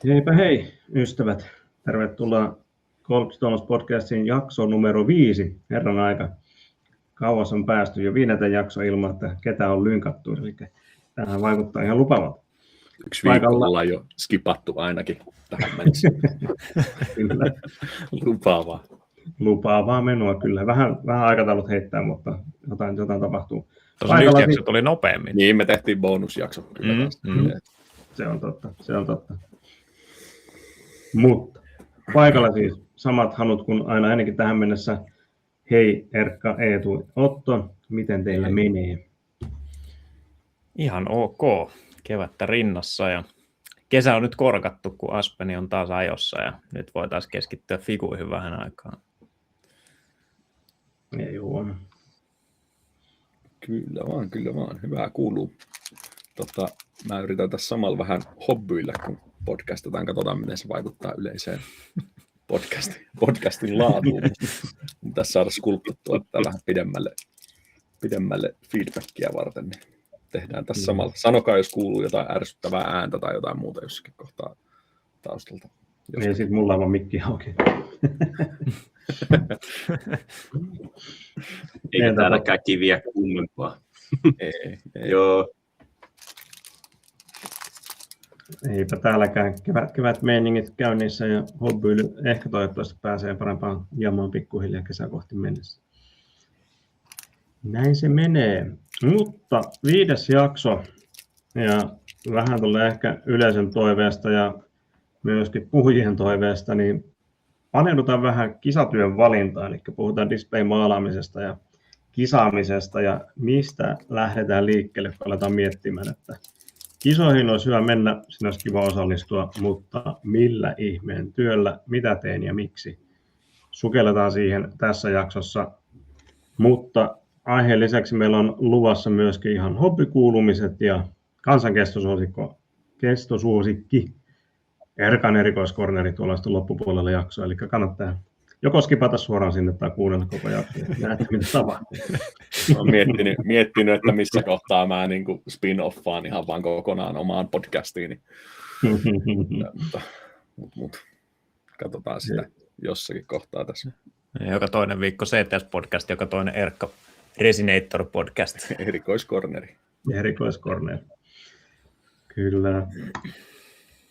Heipä hei, ystävät. Tervetuloa Kolkstones podcastin jaksoon numero 5. Herran aika. Kauas on päästy jo 5. jakso ilman, että ketä on lynkattu. Eli tämähän vaikuttaa ihan lupavalta. Yksi viikko ollaan jo skipattu ainakin tähän mennessä. Kyllä. Lupaavaa. Lupaavaa menoa kyllä. Vähän aikataulut heittää, mutta jotain tapahtuu. Tuossa yksi jakso tuli nopeammin. Niin, me tehtiin bonusjakso. Kyllä Se on totta. Mutta paikalla siis samat hanut kuin aina ainakin tähän mennessä. Hei Erkka, Eetu, Otto, miten teillä menee? Ihan ok. Kevättä rinnassa ja kesä on nyt korkattu, kun Aspeni on taas ajossa ja nyt voitaisiin keskittyä figuihin vähän aikaa. Ei huono. Kyllä vaan. Hyvää kuuluu. Mä yritän tässä samalla vähän hobbyillä, kun podcastetaan. Katsotaan, miten se vaikuttaa yleiseen podcastin laatuun. Tässä saada skulptuttua vähän pidemmälle feedbackia varten. Niin tehdään tässä samalla. Sanokaa, jos kuuluu jotain ärsyttävää ääntä tai jotain muuta jossakin kohtaa taustalta. Ei sit mulla on vaan mikki auki. Eikä täälläkään kiviä kummempaa. Ei. Joo. Eipä täälläkään kevät meiningit käynnissä ja hobbyily ehkä toivottavasti pääsee parempaan jamaan pikkuhiljaa kesä kohti mennessä. Näin se menee. Mutta 5. jakso ja vähän tulee ehkä yleisön toiveesta ja myöskin puhujien toiveesta, niin paneudutaan vähän kisatyön valintaan, eli puhutaan display-maalaamisesta ja kisaamisesta ja mistä lähdetään liikkeelle, kun aletaan miettimään, että kisoihin olisi hyvä mennä, siinä olisi kiva osallistua, mutta millä ihmeen työllä, mitä teen ja miksi? Sukelletaan siihen tässä jaksossa, mutta aiheen lisäksi meillä on luvassa myöskin ihan hobbykuulumiset ja kansan kestosuosikki, Erkan erikoiskorneri tuolla loppupuolella jaksoa, eli kannattaa joko skipata suoraan sinne tai kuunnella koko jakso, näette mitä tapahtuu. Olen miettinyt, että missä kohtaa mä niin kuin spin-offaan ihan vaan kokonaan omaan podcastiin. Mutta katsotaan sitä jossakin kohtaa tässä. Joka toinen viikko CTS-podcast, joka toinen Erkka Resinator-podcast. Erikoiskorneri. Kyllä.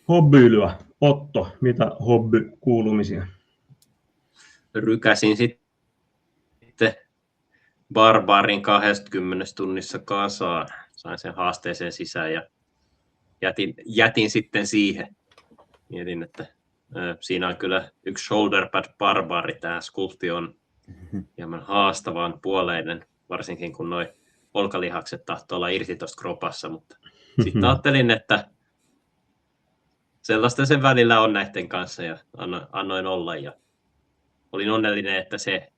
Hobbyilyä. Otto, mitä hobbykuulumisia? Rykäsin sitten Barbarin 20 tunnissa kasaan. Sain sen haasteeseen sisään ja jätin sitten siihen. Mietin, että siinä on kyllä yksi shoulder pad barbari. Tämä skulpti on hieman haastavan puoleinen, varsinkin kun nuo olkalihakset tahtoo olla irti tuosta kropassa. Mutta sitten ajattelin, että sellaista sen välillä on näiden kanssa ja annoin olla. Ja olin onnellinen, että se,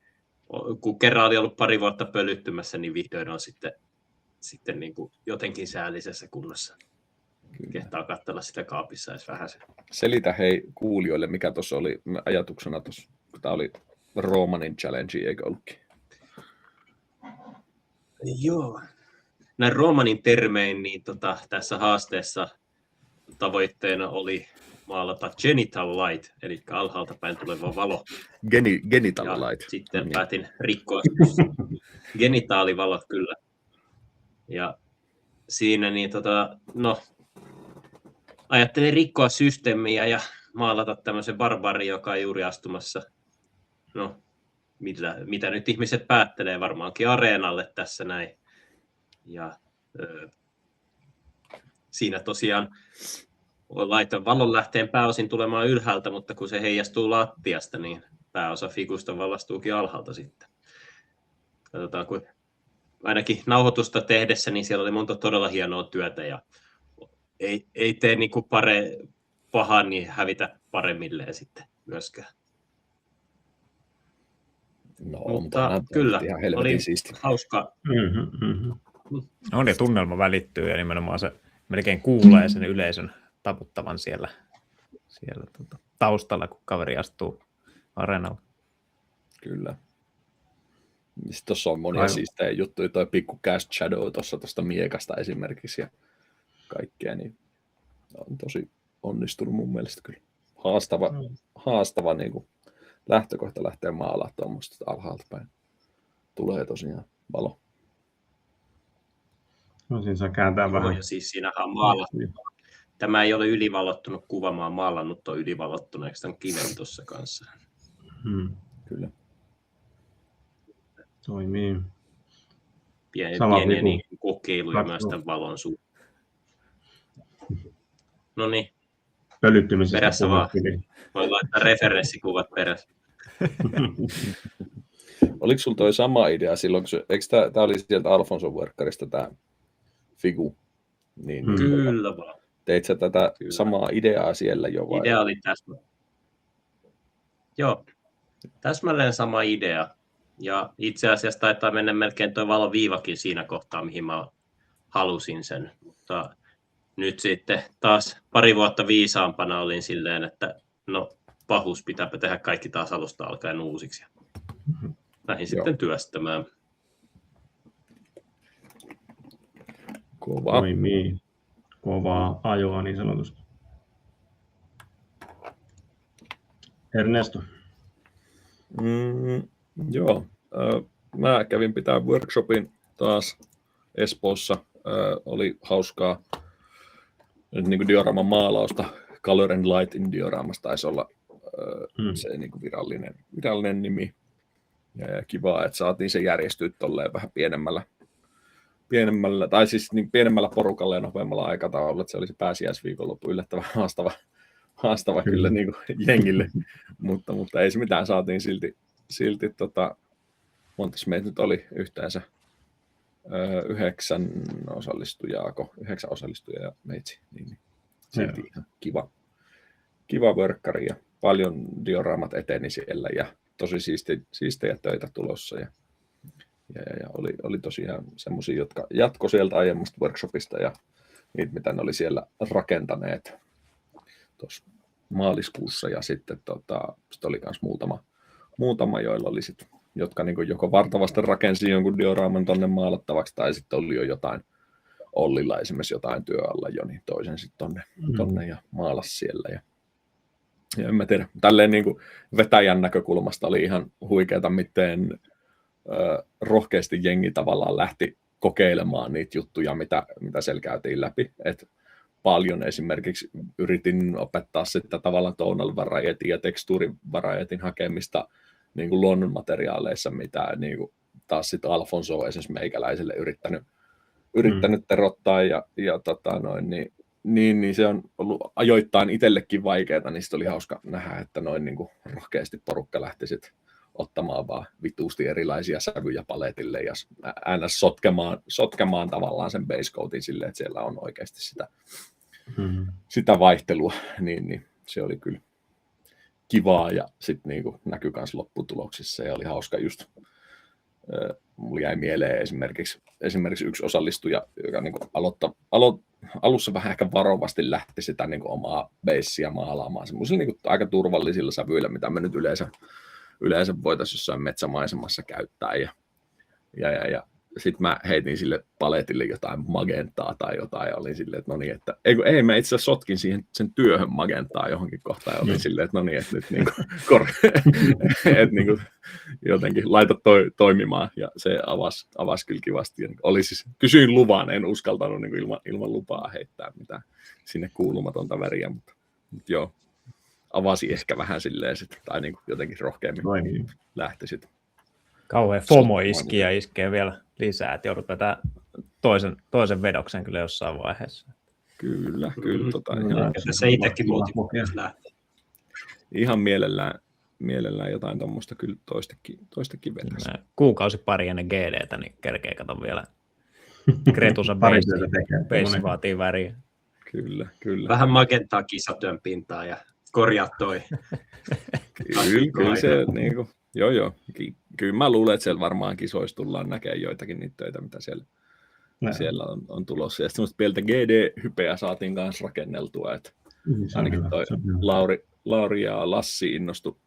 kun kerran oli ollut pari vuotta pölyttymässä, niin vihdoin on sitten niin kuin jotenkin säällisessä kunnossa. Kehtaa katsella sitä kaapissa edes vähän sen. Selitä hei kuulijoille, mikä tuossa oli ajatuksena tuossa, kun tämä oli Romanin challenge, eikö ollutkin? Joo. Näin Romanin termein, niin tässä haasteessa tavoitteena oli maalata genital light, eli alhaalta päin tuleva valo. Genital light. Sitten päätin rikkoa genitaalivalot kyllä. Ja siinä niin ajattelin rikkoa systeemiä ja maalata tämmöisen barbarin, joka on juuri astumassa, mitä nyt ihmiset päättelee, varmaankin areenalle tässä näin. Ja siinä tosiaan laitan valonlähteen pääosin tulemaan ylhäältä, mutta kun se heijastuu lattiasta, niin pääosa figusta vallastuukin alhaalta sitten. Katsotaan, kun ainakin nauhoitusta tehdessä, niin siellä oli monta todella hienoa työtä ja ei tee niin kuin pahaa, niin hävitä paremmilleen sitten myöskään. No, mutta kyllä, oli hauska. No niin, tunnelma välittyy ja nimenomaan se melkein kuulee sen yleisön taputtavan siellä taustalla, kun kaveri astuu areenalle. Kyllä. Sitten tuossa on monia siistejä juttuja, toi pikku cast shadow tuosta miekasta esimerkiksi ja kaikkea, niin on onnistunut mun mielestä kyllä. Haastava niin kuin lähtökohta lähtee maalaamaan tuommoista alhaalta päin. Tulee tosiaan valo. No siinä saa kääntää vähän. Ja siis siinähän on maalattu. Tämä ei ole ylivalottunut kuva, mä oon maalannut on ylivalottuneeksi tämän kiven tuossa kanssa. Kyllä. Toimii. Pieniä niin kokeiluja myös tämän valon suhteen. No niin. Pölyttymisestä perässä vaan. puhuttiin. Voi laittaa referenssikuvat perässä. Oliko sulla toi sama idea silloin, kun tämä oli sieltä Alfonso Workkarista tämä Figu? Niin, Kyllä vaan. teit sä tätä samaa ideaa siellä jo vai? Idea oli täsmälleen sama idea. Ja itse asiassa taitaa mennä melkein tuo valoviivakin siinä kohtaa, mihin mä halusin sen. Mutta nyt sitten taas pari vuotta viisaampana olin silleen, että no pahus, pitääpä tehdä kaikki taas alusta alkaen uusiksi. Lähdin sitten työstämään. Kova. Toimii. Kovaa ajoa niin sanotusti. Ernesto. Joo. Mä kävin pitää workshopin taas Espoossa. Oli hauskaa niin kuin dioraman maalausta. Color and Light in dioramassa taisi olla se niin kuin virallinen nimi. Ja kivaa, että saatiin se järjestyä tolleen vähän pienemmällä, tai siis niin pienemmällä porukalla ja nopeammalla aikataululla, että se oli se pääsiäisviikonloppu yllättävän haastava kyllä niin kuin jengille, mutta ei se mitään, saatiin silti montas meitä nyt oli yhteensä 9 osallistujaa ja meitsi, niin silti ihan kiva workkari ja paljon dioraamat eteni siellä ja tosi siistejä töitä tulossa ja oli tosiaan semmoisia, jotka jatko sieltä aiemmasta workshopista ja niitä, mitä ne oli siellä rakentaneet tuossa maaliskuussa ja sitten oli myös muutama, joilla oli sit, jotka niin joko vartavasti rakensi jonkun dioraaman tonne maalattavaksi tai sitten oli jo jotain Ollilla esimerkiksi jotain työalla jo, niin toisen sitten tonne ja maalasi siellä ja en mä tiedä, tälleen niin kuin vetäjän näkökulmasta oli ihan huikeata, miten rohkeasti jengi tavallaan lähti kokeilemaan niitä juttuja, mitä siellä käytiin läpi. Et paljon esimerkiksi yritin opettaa sitten tavallaan tonal varietin ja tekstuurivarietin hakemista niin kuin luonnonmateriaaleissa, mitä niin kuin taas sitten Alfonso on esimerkiksi meikäläiselle yrittänyt terottaa niin se on ollut ajoittain itsellekin vaikeaa, niin sitten oli hauska nähdä, että noin niin kuin rohkeasti porukka lähti sitten ottamaan vaan vituusti erilaisia sävyjä paletille ja aina sotkemaan tavallaan sen base coatin silleen, että siellä on oikeasti sitä vaihtelua, niin se oli kyllä kivaa ja sitten niin kuin näkyi myös lopputuloksissa ja oli hauska just. Mulla jäi mieleen esimerkiksi yksi osallistuja, joka niin alussa vähän ehkä varovasti lähti sitä niin kuin omaa beissiä maalaamaan semmoisilla niin aika turvallisilla sävyillä, mitä me nyt yleensä voitaisiin jossain metsämaisemassa käyttää. Ja sitten mä heitin sille paletille jotain magentaa tai jotain, ja olin silleen, että no niin, että ei mä itse asiassa sotkin sen työhön magentaa johonkin kohtaan, ja olin silleen, että no niin, että nyt niin että niin kuin jotenkin laita toimimaan, ja se avasi kyllä kivasti. Ja oli siis, kysyin luvan, en uskaltanut niin kuin ilman lupaa heittää mitään sinne kuulumatonta väriä, mutta joo, avasi ehkä vähän silleen sit, tai niin kuin jotenkin rohkeammin lähti sitten. Kauhean FOMO iski ja iskee vielä lisää, että joudut vetämään toisen vedoksen kyllä jossain vaiheessa. Kyllä. Se itsekin motivoisi lähteä. Ihan mielellään jotain tuommoista kyllä toistakin vetäisi. Kuukausi pari ennen GDtä, niin kerkee kato vielä Kretusan beissi vaatii väriä. Kyllä. Vähän magentaa kisatyön pintaa ja korjaa toi. Kyllä se niinku. Joo. Kyllä mä luulen, että siellä varmaan kisoissa tullaan näkemään joitakin niitä töitä, mitä siellä on tulossa. Ja semmoista pientä GD-hypeä saatiin kanssa rakenneltua, että ainakin toi Lauri ja Lassi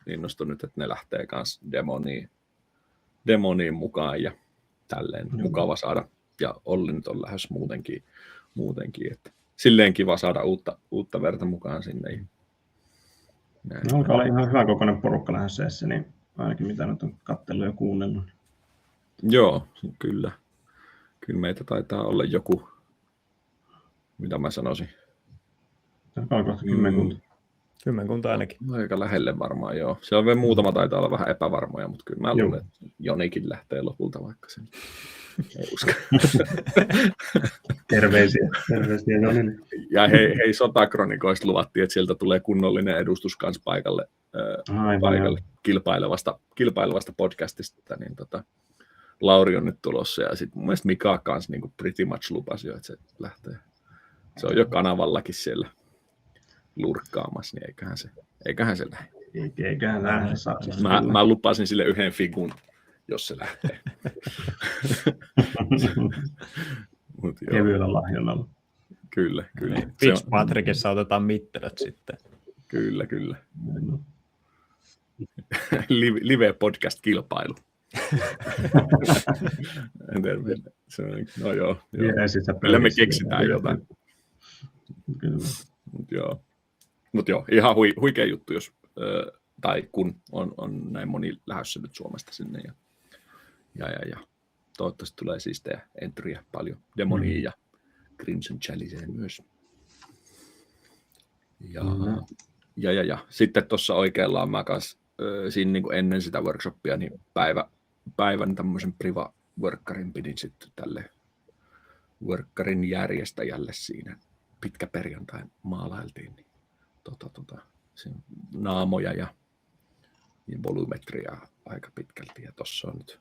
innostui nyt, että ne lähtee kanssa demoniin mukaan ja tälleen mukava saada. Ja Olli nyt on lähes muutenkin että silleen kiva saada uutta verta mukaan sinne. No, alkaa olla ihan hyvä kokoinen porukka lähdössä, niin ainakin mitä nyt on katsellut ja kuunnellut. Joo, kyllä. Kyllä meitä taitaa olla joku, mitä mä sanoisin. Alkaa kohta 10 Kymmenkunta ainakin. Aika lähelle varmaan, joo. Siellä on vielä muutama taitaa olla vähän epävarmoja, mutta kyllä mä luulen, että Jonikin lähtee lopulta vaikka sen. Ei usko. Terveisiä Joni. Ja hei Sotakronikoista luvattiin, että sieltä tulee kunnollinen edustus kanssa paikalle kilpailevasta podcastista, niin Lauri on nyt tulossa, ja sitten mun mielestä Mika kanssa niin pretty much lupasi jo, että se lähtee. Se on jo kanavallakin siellä lurkkaamassa, niin eiköhän se lähde. Eiköhän lähde. Mä lupasin sille yhden figun, jos se lähtee. Kevyellä lahjonnalla. Kyllä. Fitzpatrickissa otetaan mittelöt sitten. Kyllä. Live-podcast-kilpailu. No joo. Kyllä me keksitään jotain. Mutta joo, ihan huikea juttu, jos, tai kun on näin moni lähdössä nyt Suomesta sinne. Ja toivottavasti tulee siistejä entryjä paljon Demoniin ja Crimson Chaliceeen myös. Ja sitten tuossa oikealla on mä kanssa siinä niin kuin ennen sitä workshoppia niin päivän tämmöisen priva-workkarin pidin sitten tälle workkarin järjestäjälle siinä. Pitkä perjantai maalailtiin niin, naamoja ja volumetria aika pitkälti. Ja tuossa on nyt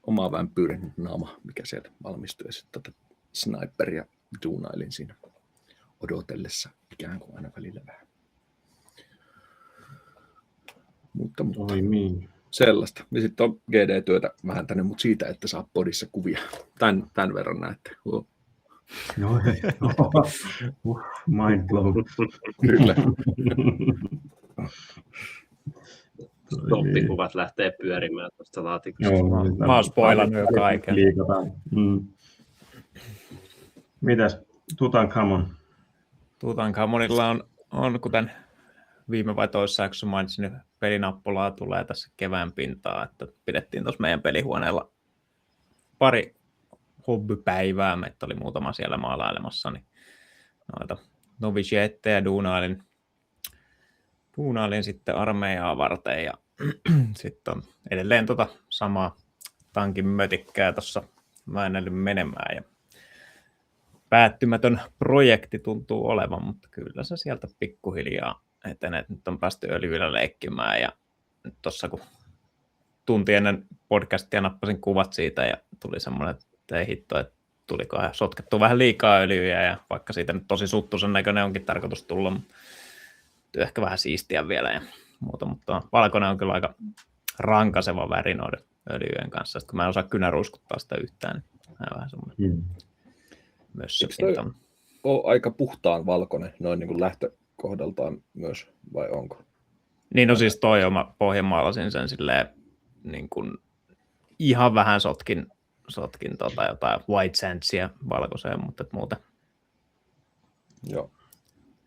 oma vampyyrin naama, mikä sieltä valmistui. Ja sitten sniperia duunailin siinä odotellessa ikään kuin aina välillä vähän. Mutta sellaista. Ja sitten on GD-työtä vähentänyt, mutta siitä, että saa podissa kuvia. Tämän verran näette. Mind blown. Kyllä. Toppikuvat lähtee pyörimään tuosta laatikosta. Mä oon spoilannut jo kaiken. Mitäs Tutankhamon? Tutankhamonilla on kuten viime vai toisessa jaksossa mainitsin, pelinappulaa tulee tässä kevään pintaa, että pidettiin tuossa meidän pelihuoneella pari hobbypäivää, meitä oli muutama siellä maalailemassa, niin noita novicietteja duunailin sitten armeijaa varten, ja sitten on edelleen samaa tankin mötikkää tuossa väännellyt menemään, ja päättymätön projekti tuntuu olevan, mutta kyllä se sieltä pikkuhiljaa etenee. Nyt on päästy öljyillä leikkimään, ja nyt tuossa kun tunti ennen podcastia nappasin kuvat siitä, ja tuli semmoinen, että ei hitto, että tulikohan sotkettu vähän liikaa öljyjä, ja vaikka siitä nyt tosi suttuisen näköinen onkin tarkoitus tulla, mutta ehkä vähän siistiä vielä ja muuta, mutta valkoinen on kyllä aika rankaseva väri noiden öljyjen kanssa, sitten kun mä en osaa kynäruiskuttaa sitä yhtään, niin vähän semmoinen mössöpinta. On aika puhtaan valkoinen noin niin kuin lähtökohdaltaan myös, vai onko? Niin, no siis toi oma pohjamaalasin sen silleen niin kuin ihan vähän sotkin jotain white sandsia valkoiseen, mutta muuten. Joo.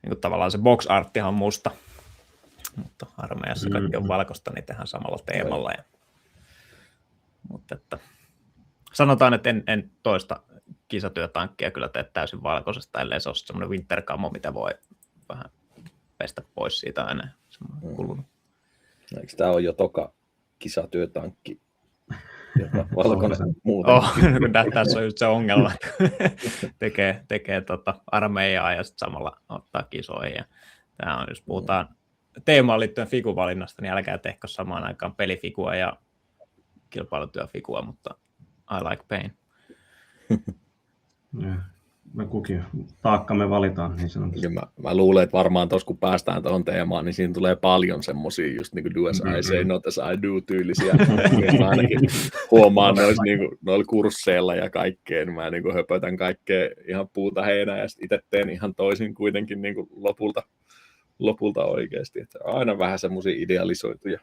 Niin kuin tavallaan se box arttihan on musta, mutta armeijassa kaikki on valkoista, niin tehdään samalla teemalla. Mutta että sanotaan, että en toista kisatyötankkia kyllä tee täysin valkoisesta, ellei se ole semmoinen wintercamo, mitä voi vähän pestä pois siitä aina kulunut. Eikö tämä ole jo toka kisatyötankki, joka valkoinen muuten? Tässä on just se ongelma, että tekee armeijaa ja sitten samalla ottaa kisoihin. Tämä on, jos puhutaan teemaan liittyen figuvalinnasta, niin älkää tehkö samaan aikaan pelifigua ja kilpailutyöfigua, mutta I like pain. Me kukin taakkamme valitaan niin sanotusti. Mä luulen, että varmaan tuossa kun päästään tuohon teemaan, niin siinä tulee paljon semmosia just niin kuin do as I say, not as I do -tyylisiä. Mä ainakin huomaan noilla kursseilla ja kaikkeen. Mä niin kuin höpötän kaikkea ihan puuta heinää ja itse teen ihan toisin kuitenkin niin kuin lopulta oikeasti. Että aina vähän semmosia idealisoituja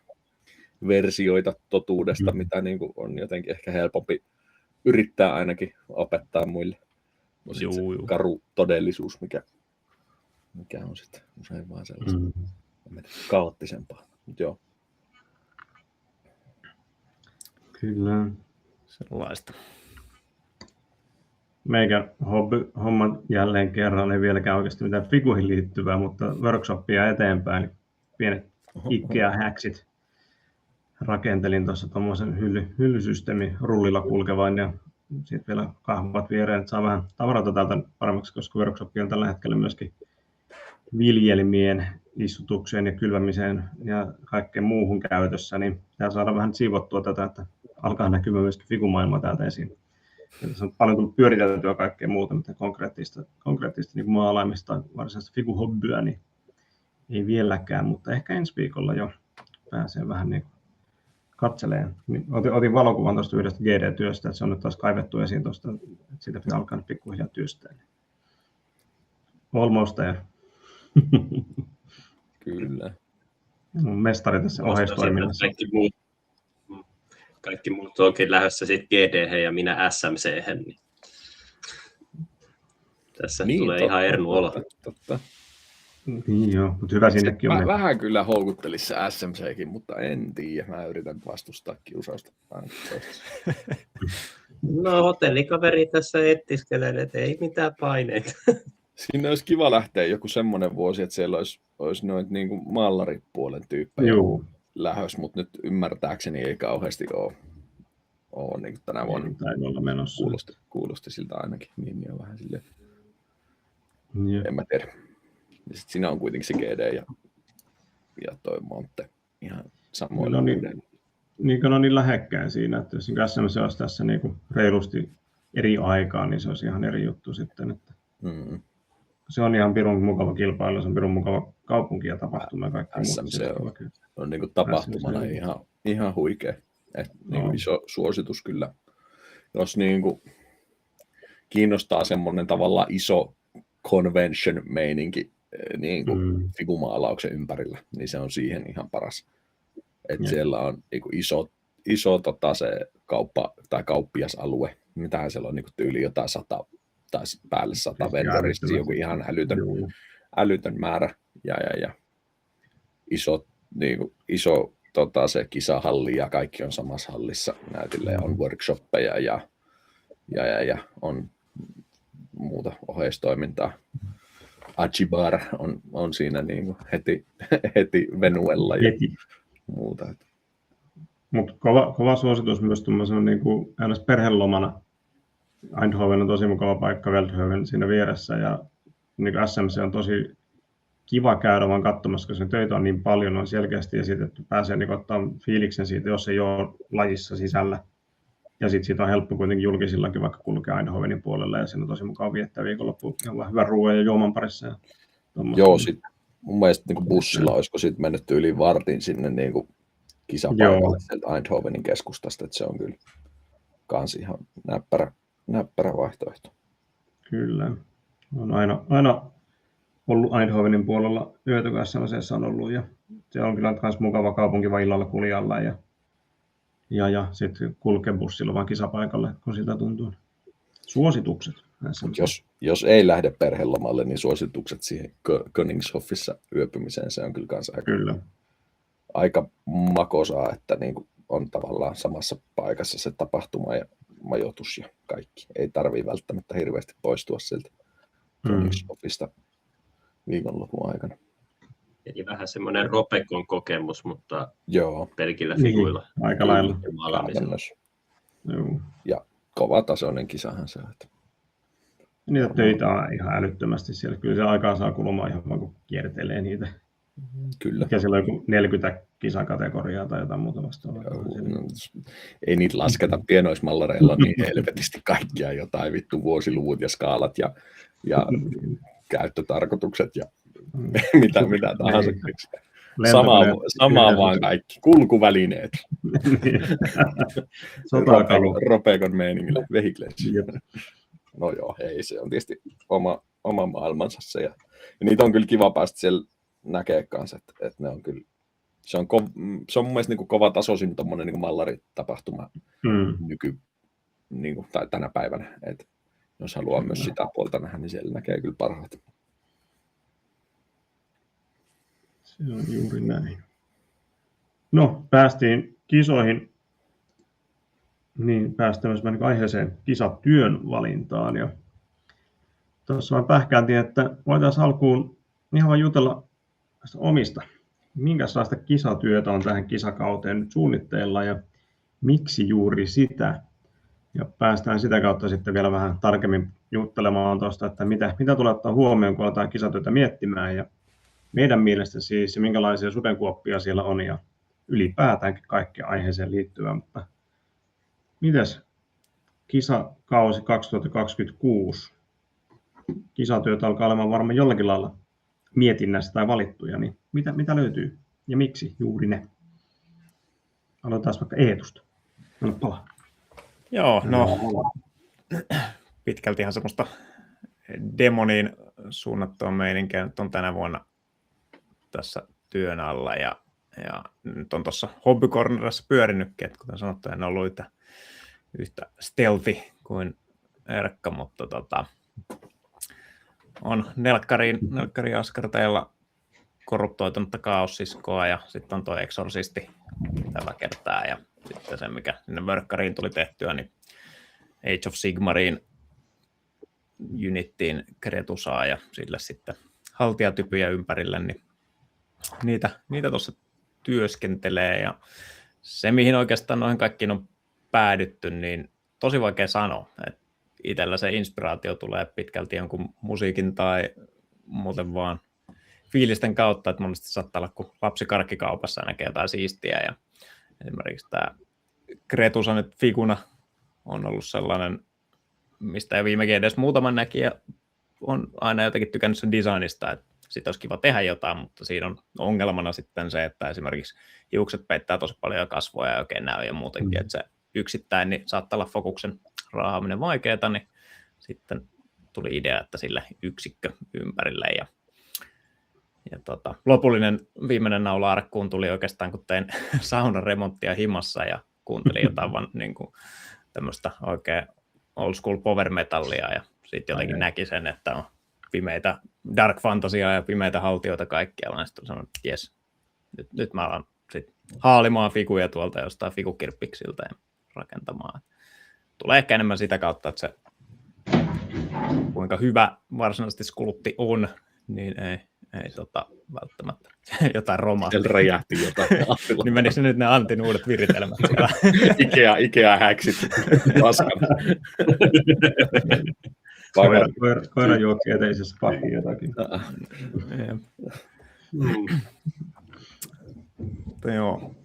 versioita totuudesta, mitä niin kuin on jotenkin ehkä helpompi yrittää ainakin opettaa muille on sit Juu, se juu. karu todellisuus, mikä on sitten usein vaan sellaista kaoottisempaa. Mut joo. Kyllä. Sellaista. Meikä homma jälleen kerran ei vieläkään oikeasti mitään figuihin liittyvää, mutta workshopia eteenpäin, niin pienet IKEA-häksit. Rakentelin tuossa tuommoisen hyllysysteemin rullilla kulkevan ja sitten vielä kahvat viereen, että saa vähän tavaroita täältä paremmaksi, koska workshop on tällä hetkellä myöskin viljelmien istutukseen ja kylvämiseen ja kaikkeen muuhun käytössä, niin pitää saada vähän siivottua tätä, että alkaa näkymään myöskin figumaailma täältä esiin. Ja tässä on paljon tullut pyöriteltyä kaikkea muuta, mutta konkreettista niin maalaimista, varsinaista figuhobbyä, niin ei vieläkään, mutta ehkä ensi viikolla jo pääsee vähän niin katselemaan. Otin valokuvan tuosta yhdestä GD-työstä, että se on nyt taas kaivettu esiin tuosta, että siitä pitää alkaa nyt pikkuhiljaa työstää. Almost there. Kyllä. Mun mestari tässä oheistoiminnassa. Kaikki muut onkin lähdössä sitten GD ja minä SMC. Niin tässä niin, tulee ihan ernu olo. Totta. Niin joo, mutta hyvä sinnekin on. Vähän kyllä houkuttelisi se SMCkin, mutta en tiedä. Mä yritän vastustaa kiusausta. No hotellikaveri tässä etiskelee, että ei mitään paineita. Siinä olisi kiva lähteä joku semmoinen vuosi, että siellä olisi noin niin kuin mallaripuolen tyyppejä lähös, mutta nyt ymmärtääkseni ei kauheasti ole niin kuin tänä vuonna. Kuulosti siltä ainakin. Niin on vähän silleen. En mä tiedä. Ja sitten siinä on kuitenkin se GD ja toi Monte ihan samoin. Niin kuin on niin lähekkäin siinä, että jos SMC olisi tässä niin kuin reilusti eri aikaa, niin se olisi ihan eri juttu sitten. Että se on ihan pirun mukava kilpailu, se on pirun mukava kaupunki ja tapahtuma ja kaikki SMC on niin kuin tapahtumana ihan huikea. Niin kuin iso suositus kyllä. Jos niin kuin kiinnostaa semmoinen tavallaan iso convention-meininki niin kuin figumaalauksen ympärillä, niin se on siihen ihan paras. Et siellä on niin kuin iso se kauppa tai kauppiasalue, mitähän siellä on niin kuin tyyli jotain 100 tai päälle 100 vendorista, joku ihan älytön määrä ja iso se kisahalli ja kaikki on samassa hallissa näytillä ja on workshoppeja ja on muuta oheistoimintaa. Achibar on siinä niin kuin heti venuella ja muuta. Mutta kova suositus myös tuommoisena niin kuin perhelomana. Eindhoven on tosi mukava paikka, Veldhoven siinä vieressä ja niin kuin SMC on tosi kiva käydä vaan katsomassa, koska sen töitä on niin paljon, on selkeästi esitetty, pääsee niin ottaa fiiliksen siitä, jos ei ole lajissa sisällä. Ja sitten siitä on helppo kuitenkin julkisillakin vaikka kulkea Eindhovenin puolella ja siinä on tosi mukava viettää viikonloppuun hyvän ruoan ja juoman parissa. Ja joo, sitten mun mielestä niin bussilla olisiko sitten mennyt yli vartin sinne niin kisapaikalle sieltä Eindhovenin keskustasta, että se on kyllä kans ihan näppärä vaihtoehto. Kyllä. On aina ollut Eindhovenin puolella yötä, kun SMC:ssä on ollut ja se on kyllä myös mukava kaupunki vaan illalla kuljalla ja sitten kulkee bussilla vaan kisapaikalle, kun sitä tuntuu. Suositukset. Jos ei lähde perhelomalle, niin suositukset siihen Königshoffissa yöpymiseen, se on kyllä kanssa aika makosaa, että niin kuin on tavallaan samassa paikassa se tapahtuma ja majoitus ja kaikki. Ei tarvitse välttämättä hirveästi poistua sieltä Königshoffista viikonlopun aikana. Eli vähän semmoinen Ropekon kokemus, mutta pelkillä niin, figuilla. Aika lailla. Ja kovatasoinen kisahan se on. Niitä töitä on ihan älyttömästi siellä. Kyllä se aikaa saa kulumaan ihan vaan, kun kiertelee niitä. Kyllä. Ja siellä on joku 40 kisakategoriaa tai jotain muuta vastaavaa. Ei niitä lasketa pienoismallareilla niin helvetisti kaikkia jotain vittu vuosiluvut ja skaalat ja käyttötarkoitukset ja mitä tahansa. Sama vaan kaikki. Kulkuvälineet. Ropekon meiningillä vehikleissä. No joo, ei, se on tietysti oma maailmansa se. Ja niitä on kyllä kiva päästä siellä näkee kanssa, että ne on kyllä, se on mun mielestä niin kova tasoisin tommonen niin mallaritapahtuma tai tänä päivänä. Jos haluaa myös sitä puolta nähdä, niin siellä näkee kyllä parhaiten. Se on juuri näin. No, päästiin kisoihin, niin päästään myös aiheeseen kisatyön valintaan. Ja tuossa vain pähkääntiin, että voitaisiin alkuun ihan vain jutella omista. Minkälaista kisatyötä on tähän kisakauteen nyt suunnitteilla ja miksi juuri sitä? Ja päästään sitä kautta sitten vielä vähän tarkemmin juttelemaan tuosta, että mitä tulee ottaa huomioon, kun aletaan kisatyötä miettimään. Ja meidän mielestä siis, minkälaisia sudenkuoppia siellä on ja ylipäätäänkin kaikkea aiheeseen liittyvää. Mutta mitäs kisakausi 2026? Kisatyöt alkaa olemaan varmaan jollakin lailla mietinnässä tai valittuja, niin mitä löytyy ja miksi juuri ne? Aloitetaan vaikka Eetusta. Anna palaa. Joo, no pitkälti ihan semmoista demoniin suunnattua meininkiä nyt on tänä vuonna tässä työn alla ja nyt on tuossa hobbykornerissa pyörinytkin, että kuten sanottu, en ollut yhtä stealthy kuin Erkka, mutta on nelkkariin askarteilla korruptoitunutta kaossiskoa ja sitten on tuo Exorcisti tällä kertaa ja sitten se, mikä sinne Mörkkariin tuli tehtyä, niin Age of Sigmariin unittiin Kretusaa ja sille sitten haltijatypyjä ympärille, niin niitä tuossa työskentelee ja se, mihin oikeastaan noihin kaikkiin on päädytty, niin tosi vaikea sanoa, että itsellä se inspiraatio tulee pitkälti jonkun musiikin tai muuten vaan fiilisten kautta, että monesti saattaa olla, kun lapsi karkkikaupassa näkee jotain siistiä ja esimerkiksi tämä Kretusa nyt figuna on ollut sellainen, mistä ei viimekin edes muutaman näkijä on aina jotenkin tykännyt sen designista, että siitä olisi kiva tehdä jotain, mutta siinä on ongelmana sitten se, että esimerkiksi hiukset peittää tosi paljon kasvoja ja oikein näy ja muutenkin, että se yksittäin niin saattaa olla fokuksen raahaaminen vaikeaa, niin sitten tuli idea, että sille yksikkö ympärille ja lopullinen viimeinen naula arkkuun tuli oikeastaan, kun tein saunan remonttia himassa ja kuuntelin jotain vaan niin kuin tämmöistä oikein old school power metallia ja sitten jotenkin näki sen, että on pimeitä dark fantasiaa ja pimeitä haltioita kaikkialla. Ja sitten sanoin, että jes, nyt mä alan sitten haalimaan figuja tuolta jostain figukirppiksiltä ja rakentamaan. Tulee ehkä enemmän sitä kautta, että se kuinka hyvä varsinaisesti skulpti on, niin ei välttämättä jotain romahti. Siellä räjähti jotain. Niin menisi nyt ne Antin uudet viritelmät. Ikea-häksit paskana. Koira juoksi eteisessä pahiin jotakin. Joo.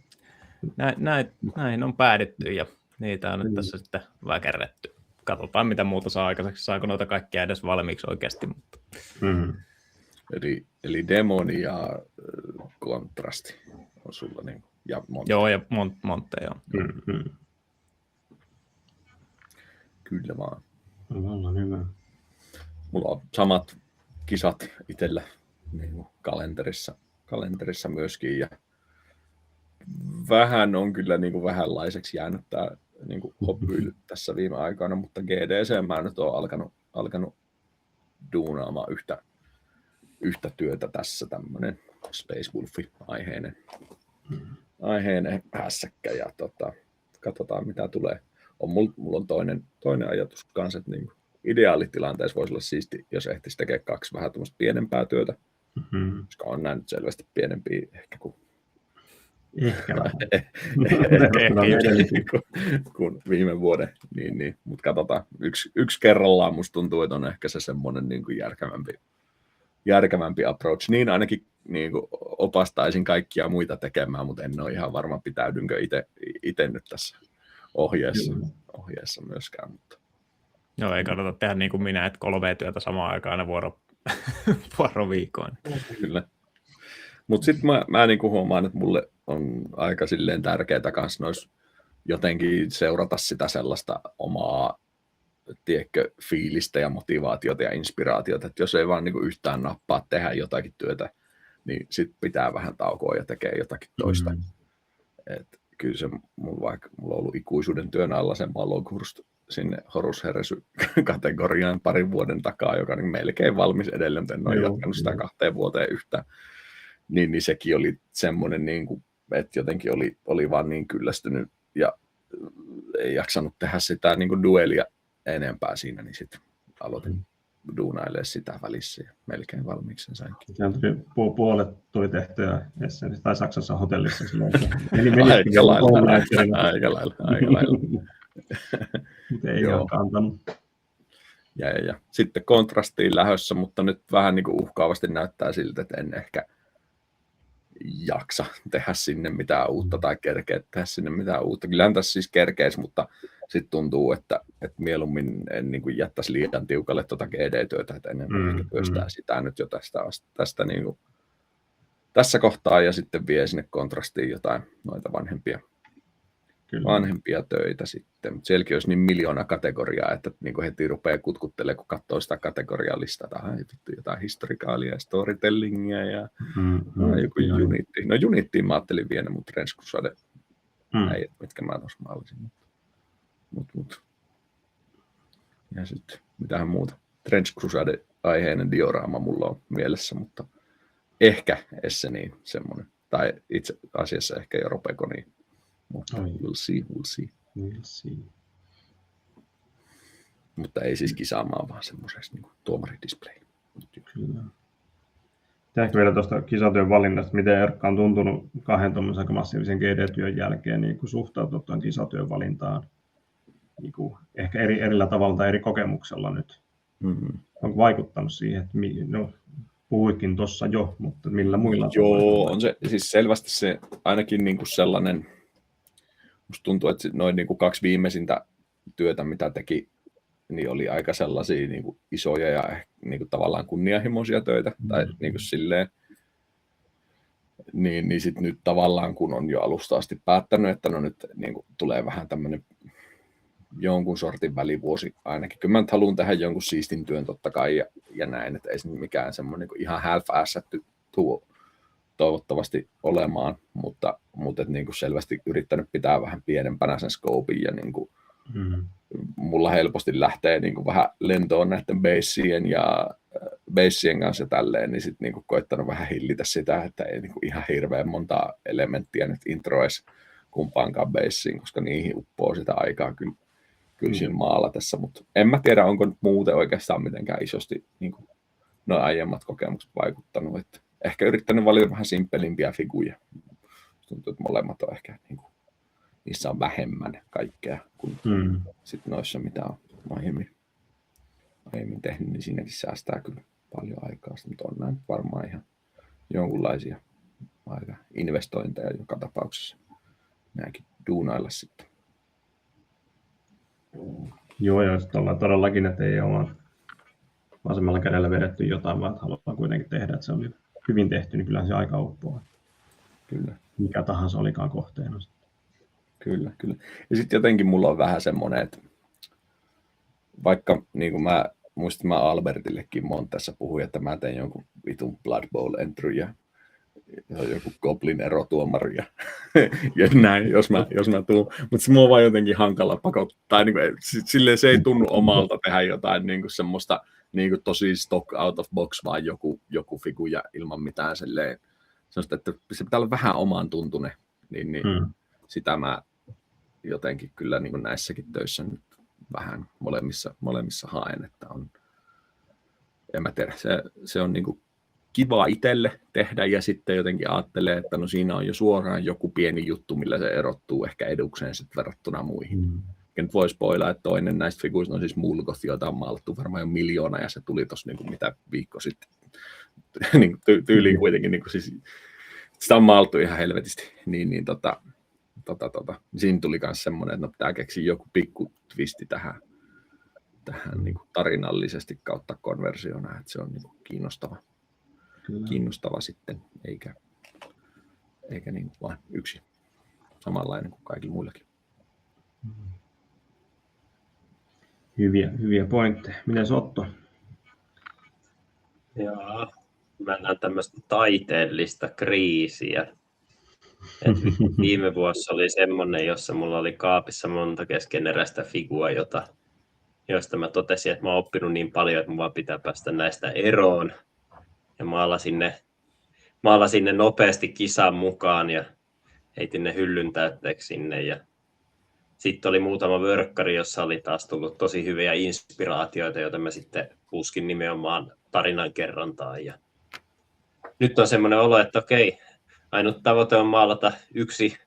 Näihin on päädytty ja niitä on nyt tässä sitten väkerretty. Katsotaan, mitä muuta saa aikaiseksi. Saako noita kaikkia edes valmiiksi oikeasti. Mutta... Eli demoni ja kontrasti on sulla niin, ja monte. Joo, ja monte, joo. Kyllä vaan. Vallan hyvä. Mulla on samat kisat itsellä niin kalenterissa myöskin, ja vähän on kyllä niin kuin vähänlaiseksi jäänyt tämä niin kuin hobbyily tässä viime aikoina, mutta GDC mä nyt olen alkanut duunaamaan yhtä työtä tässä, tämmöinen Space Wolf-aiheinen hässäkkä, ja katsotaan mitä tulee. Mulla on toinen ajatus kanssa, että niin ideaalitilanteessa voisi olla siisti, jos ehtisi tekemään 2 vähän tämmöistä pienempää työtä, koska on näin nyt selvästi pienempiä ehkä kuin kuin viime vuoden, niin. Mutta katsotaan, yksi kerrallaan musta tuntuu, että on ehkä se semmoinen niin kuin järkevämpi approach. Niin ainakin niin kuin opastaisin kaikkia muita tekemään, mutta en ole ihan varma, pitäydynkö itse nyt tässä ohjeessa myöskään. Mutta. Joo, ei kannata tehdä niin kuin minä, että 3-työtä samaan aikaan aina vuoroviikoin. Kyllä. Mutta sitten mä niin kuin huomaan, että mulle on aika silleen tärkeää kanssa jotenkin seurata sitä sellaista omaa fiilistä ja motivaatiota ja inspiraatiota, että jos ei vaan niin kuin yhtään nappaa tehdä jotakin työtä, niin sitten pitää vähän taukoa ja tekee jotakin toista. Et kyllä se, vaikka mulla on ollut ikuisuuden työn alla sen Malloghurst sinne Horus Heresy-kategoriaan parin vuoden takaa, joka on melkein valmis edelleen, mutta en ole jatkanut sitä 2 vuoteen yhtään. Niin sekin oli semmoinen, niin kuin, että jotenkin oli vaan niin kyllästynyt ja ei jaksanut tehdä sitä niin kuin duelia enempää siinä, niin sitten aloitin duunailemaan sitä välissä ja melkein valmiiksi sen sainkin. Sehän tuli, puolet tuli tehtyä Essenissä tai Saksassa hotellissa silloin. Aika lailla. Mutta ei ole kantanut. Ja sitten kontrastiin lähdössä, mutta nyt vähän niin kuin uhkaavasti näyttää siltä, että en ehkä jaksa tehdä sinne mitään uutta tai kerkeä tehdä sinne mitään uutta. Kyllähän tässä siis kerkeisi, mutta sitten tuntuu, että mieluummin en niin kuin jättäisi liian tiukalle tuota GD-työtä, että ennen ehkä työstää sitä nyt jo tästä niin kuin tässä kohtaa ja sitten vie sinne kontrastiin jotain noita vanhempia töitä sitten. Mutta sielläkin olisi niin miljoona kategoriaa, että niin kuin heti rupeaa kutkuttelemaan, kun katsoo sitä kategorialistaa, jotain historikaalia ja storytellingia ja joku Unity. No Unityin mä ajattelin vielä, mutta Trench Crusade ei, mitkä mä tuossa maalisin. Mut. Ja sitten mitähän muuta. Trench Crusade-aiheinen dioraama mulla on mielessä, mutta ehkä Esseniin semmoinen. Tai itse asiassa ehkä jo Roboconiin. Mutta we'll see. Mutta ei siis kisaamaan, vaan semmoiseksi niin tuomaridisplay. Kyllä. Ehkä vielä tuosta kisatyön valinnasta, miten Erkka on tuntunut 2 aika massiivisen GD-työn jälkeen niin suhtautua tuon kisatyön valintaan? Niin ehkä erillä tavalla tai eri kokemuksella nyt. Onko vaikuttanut siihen, että puhuikin tuossa jo, mutta millä muilla tavoilla? Joo, on se siis selvästi se ainakin niin kuin sellainen. Musta tuntuu, että noin niin kuin 2 viimeisintä työtä, mitä teki, niin oli aika sellaisia niin kuin isoja ja niin kuin tavallaan kunnianhimoisia töitä. Tai niin kuin silleen, niin sit nyt tavallaan, kun on jo alusta asti päättänyt, että no nyt niin kuin tulee vähän tämmöinen jonkun sortin välivuosi ainakin. Kyllä mä nyt haluan tehdä jonkun siistin työn totta kai ja näin, että ei se mikään semmoinen niin ihan half-assatty toivottavasti olemaan, mutta niin kuin selvästi yrittänyt pitää vähän pienempänä sen scopein ja niin kuin mulla helposti lähtee niin kuin vähän lentoon näiden baseen kanssa tälleen, niin sitten niin koittanut vähän hillitä sitä, että ei niin kuin ihan hirveän montaa elementtiä nyt introisi kumpaankaan baseen, koska niihin uppoo sitä aikaa kyllä siinä maalatessa, mutta en mä tiedä, onko nyt muuten oikeastaan mitenkään isosti niin kuin nuo aiemmat kokemukset vaikuttanut, että ehkä yrittänyt valita vähän simppelimpiä figuja. Tuntuu, että molemmat on ehkä, niin kuin, niissä on vähemmän kaikkea kuin sitten noissa, mitä on aiemmin tehnyt, niin siinäkin säästää kyllä paljon aikaa. Mutta on näin varmaan ihan jonkunlaisia aika investointeja joka tapauksessa nämäkin duunailla sitten. Joo, ja sitten ollaan todellakin, että ei ole vasemmalla kädellä vedetty jotain, vaan halutaan kuitenkin tehdä, että se on hyvin tehty, niin kyllähän se aika uppoaa. Kyllä. Mikä tahansa olikaan kohteena. Kyllä. Ja sitten jotenkin mulla on vähän semmoinen, että vaikka niin kuin mä muistin, mä Albertillekin tässä puhuin, että mä tein jonkun vitun Blood Bowl entry ja joku Goblin erotuomari ja näin, jos mä tuun. Mutta se mua vaan jotenkin hankala pakottaa. Niin kuin, silleen se ei tunnu omalta tehdä jotain niin kuin semmoista niin kuin tosi stock out of box, vaan joku figuja ilman mitään silleen. Sellaista, että se pitää olla vähän omaan tuntunen. Niin sitä mä jotenkin kyllä niin kuin näissäkin töissä nyt vähän molemmissa haen, että on, en mä tiedä, se on niin kuin kiva itselle tehdä ja sitten jotenkin ajattelee, että no siinä on jo suoraan joku pieni juttu, millä se erottuu ehkä edukseen sitten verrattuna muihin. Ja nyt voi spoilaa, että toinen näistä figuista on siis Mulgoth, jota on maalattu varmaan jo 1 miljoona ja se tuli tuossa niin mitä viikko sitten. niin tyyliin kuitenkin, niin siis, sitä on maalattu ihan helvetisti. Siinä tuli myös semmoinen, että no pitää keksiä joku pikku twisti tähän niin kuin tarinallisesti kautta konversiona, että se on niin kuin kiinnostava sitten, eikä niin vaan yksi samanlainen kuin kaikilla muillakin. Hyviä pointteja. Miten Otto? Jaa, mä näen tämmöistä taiteellista kriisiä. Viime vuosi oli semmoinen, jossa mulla oli kaapissa monta keskeneräistä figua, josta mä totesin, että mä oon oppinut niin paljon, että mun vaan pitää päästä näistä eroon. Ja maalasin ne nopeasti kisan mukaan ja heitin ne hyllyn täytteeksi sinne. Ja sitten oli muutama vörkkari, jossa oli taas tullut tosi hyviä inspiraatioita, joita mä sitten puskin nimenomaan tarinankerrontaan. Ja nyt on semmoinen olo, että okei, ainut tavoite on maalata yksi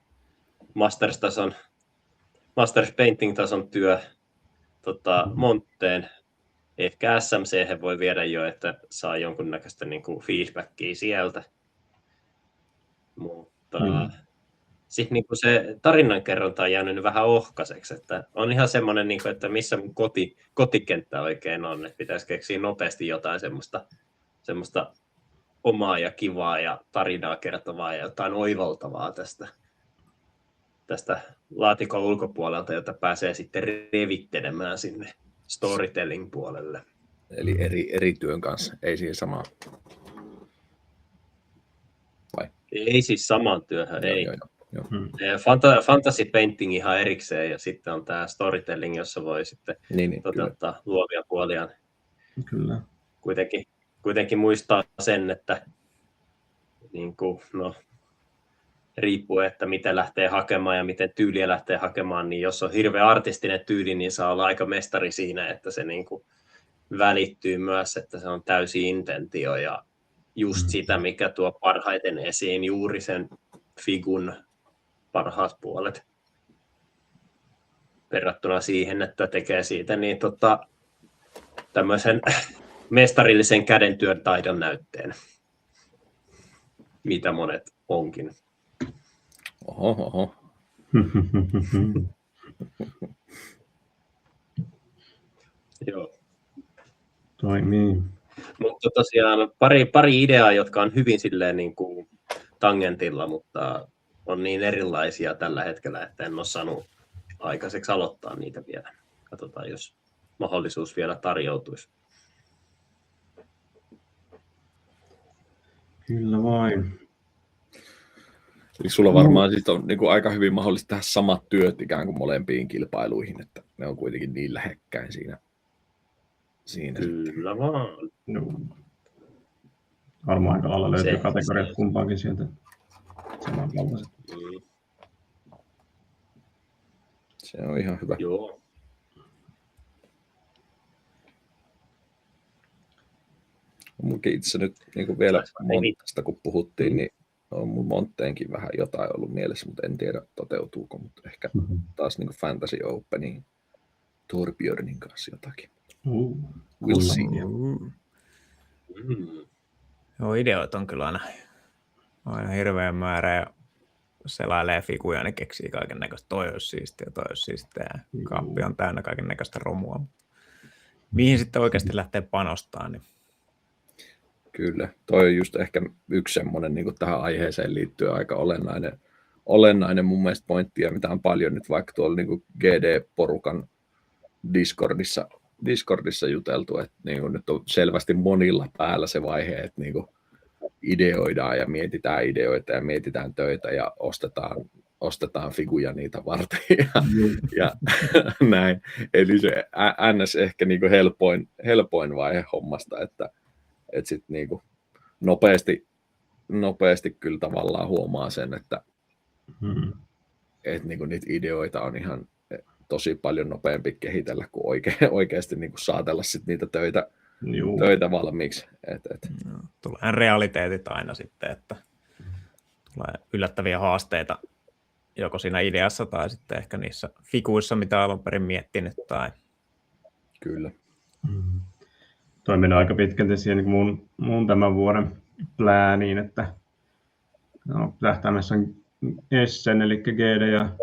Masters Painting-tason työ Montteen. Ehkä SMC voi viedä jo, että saa jonkunnäköistä niin kuin feedbackia sieltä. Mutta sitten niin se tarinankerronta on jäänyt vähän ohkaiseksi. Että on ihan semmoinen, niin kuin, että missä mun kotikenttä oikein on. Että pitäisi keksiä nopeasti jotain semmoista omaa ja kivaa ja tarinaa kertovaa ja jotain oivaltavaa tästä laatikon ulkopuolelta, jota pääsee sitten revittelemään sinne storytelling-puolelle. Eli eri työn kanssa, ei siihen samaan. Vai? Ei siis samaan työhön, ei. Joo. Fantasy painting ihan erikseen ja sitten on tämä storytelling, jossa voi sitten toteuttaa kyllä luovia puoliaan. Kyllä. Kuitenkin muistaa sen, että niin kuin, riippuu, että miten lähtee hakemaan ja miten tyyliä lähtee hakemaan, niin jos on hirveän artistinen tyyli, niin saa olla aika mestari siinä, että se niin kuin välittyy myös, että se on täysi intentio ja just sitä, mikä tuo parhaiten esiin juuri sen figun parhaat puolet verrattuna siihen, että tekee siitä niin tämmöisen mestarillisen kädentyön taidon näytteen, mitä monet onkin. Oho. Joo. Toimii. Mutta tosiaan pari ideaa, jotka on hyvin silleen niin kuin tangentilla, mutta on niin erilaisia tällä hetkellä, että en ole saanut aikaiseksi aloittaa niitä vielä. Katsotaan, jos mahdollisuus vielä tarjoutuisi. Kyllä vain. Eli sulla varmaan sit on niin kuin aika hyvin mahdollista tehdä samat työt ikään kuin molempiin kilpailuihin, että ne on kuitenkin niin lähekkäin siinä. Kyllä vaan. No. Varmaan aika lailla löytyy kategoriat kumpaankin sieltä samankaltaiset. Se on ihan hyvä. Joo. Munkin itse nyt niin vielä Monttesta kun puhuttiin, niin on mun Montteenkin vähän jotain ollut mielessä, mutta en tiedä toteutuuko, mutta ehkä taas niin Fantasy Openin Torbjörnin kanssa jotakin. We'll see. Joo, ideoita on kyllä aina hirveän määrä ja selailee figuja, ne keksii kaiken näköistä, toi olisi siistiä, kaappi on täynnä kaiken näköistä romua. Mihin sitten oikeasti lähtee panostamaan? Niin... Kyllä, toi on just ehkä yksi semmoinen niin tähän aiheeseen liittyen aika olennainen mun mielestä pointti, ja mitä on paljon nyt vaikka tuolla niin GD-porukan Discordissa juteltu, että niin nyt on selvästi monilla päällä se vaihe, että niin ideoidaan ja mietitään ideoita ja mietitään töitä ja ostetaan figuja niitä varten ja näin. Eli se ns. Ehkä niin helpoin vaihe hommasta, että sitten niin nopeasti kyllä tavallaan huomaa sen, että niin niitä ideoita on ihan tosi paljon nopeampi kehitellä kuin oikeasti niin kuin saatella sit niitä töitä valmiiksi. Tulee realiteetit aina sitten, että tulee yllättäviä haasteita joko siinä ideassa tai sitten ehkä niissä figuissa, mitä alun perin miettinyt. Tai... Kyllä. Toi menee aika pitkälti siihen niin mun tämän vuoden plääniin, että tähtäimessä on Essen, eli GD ja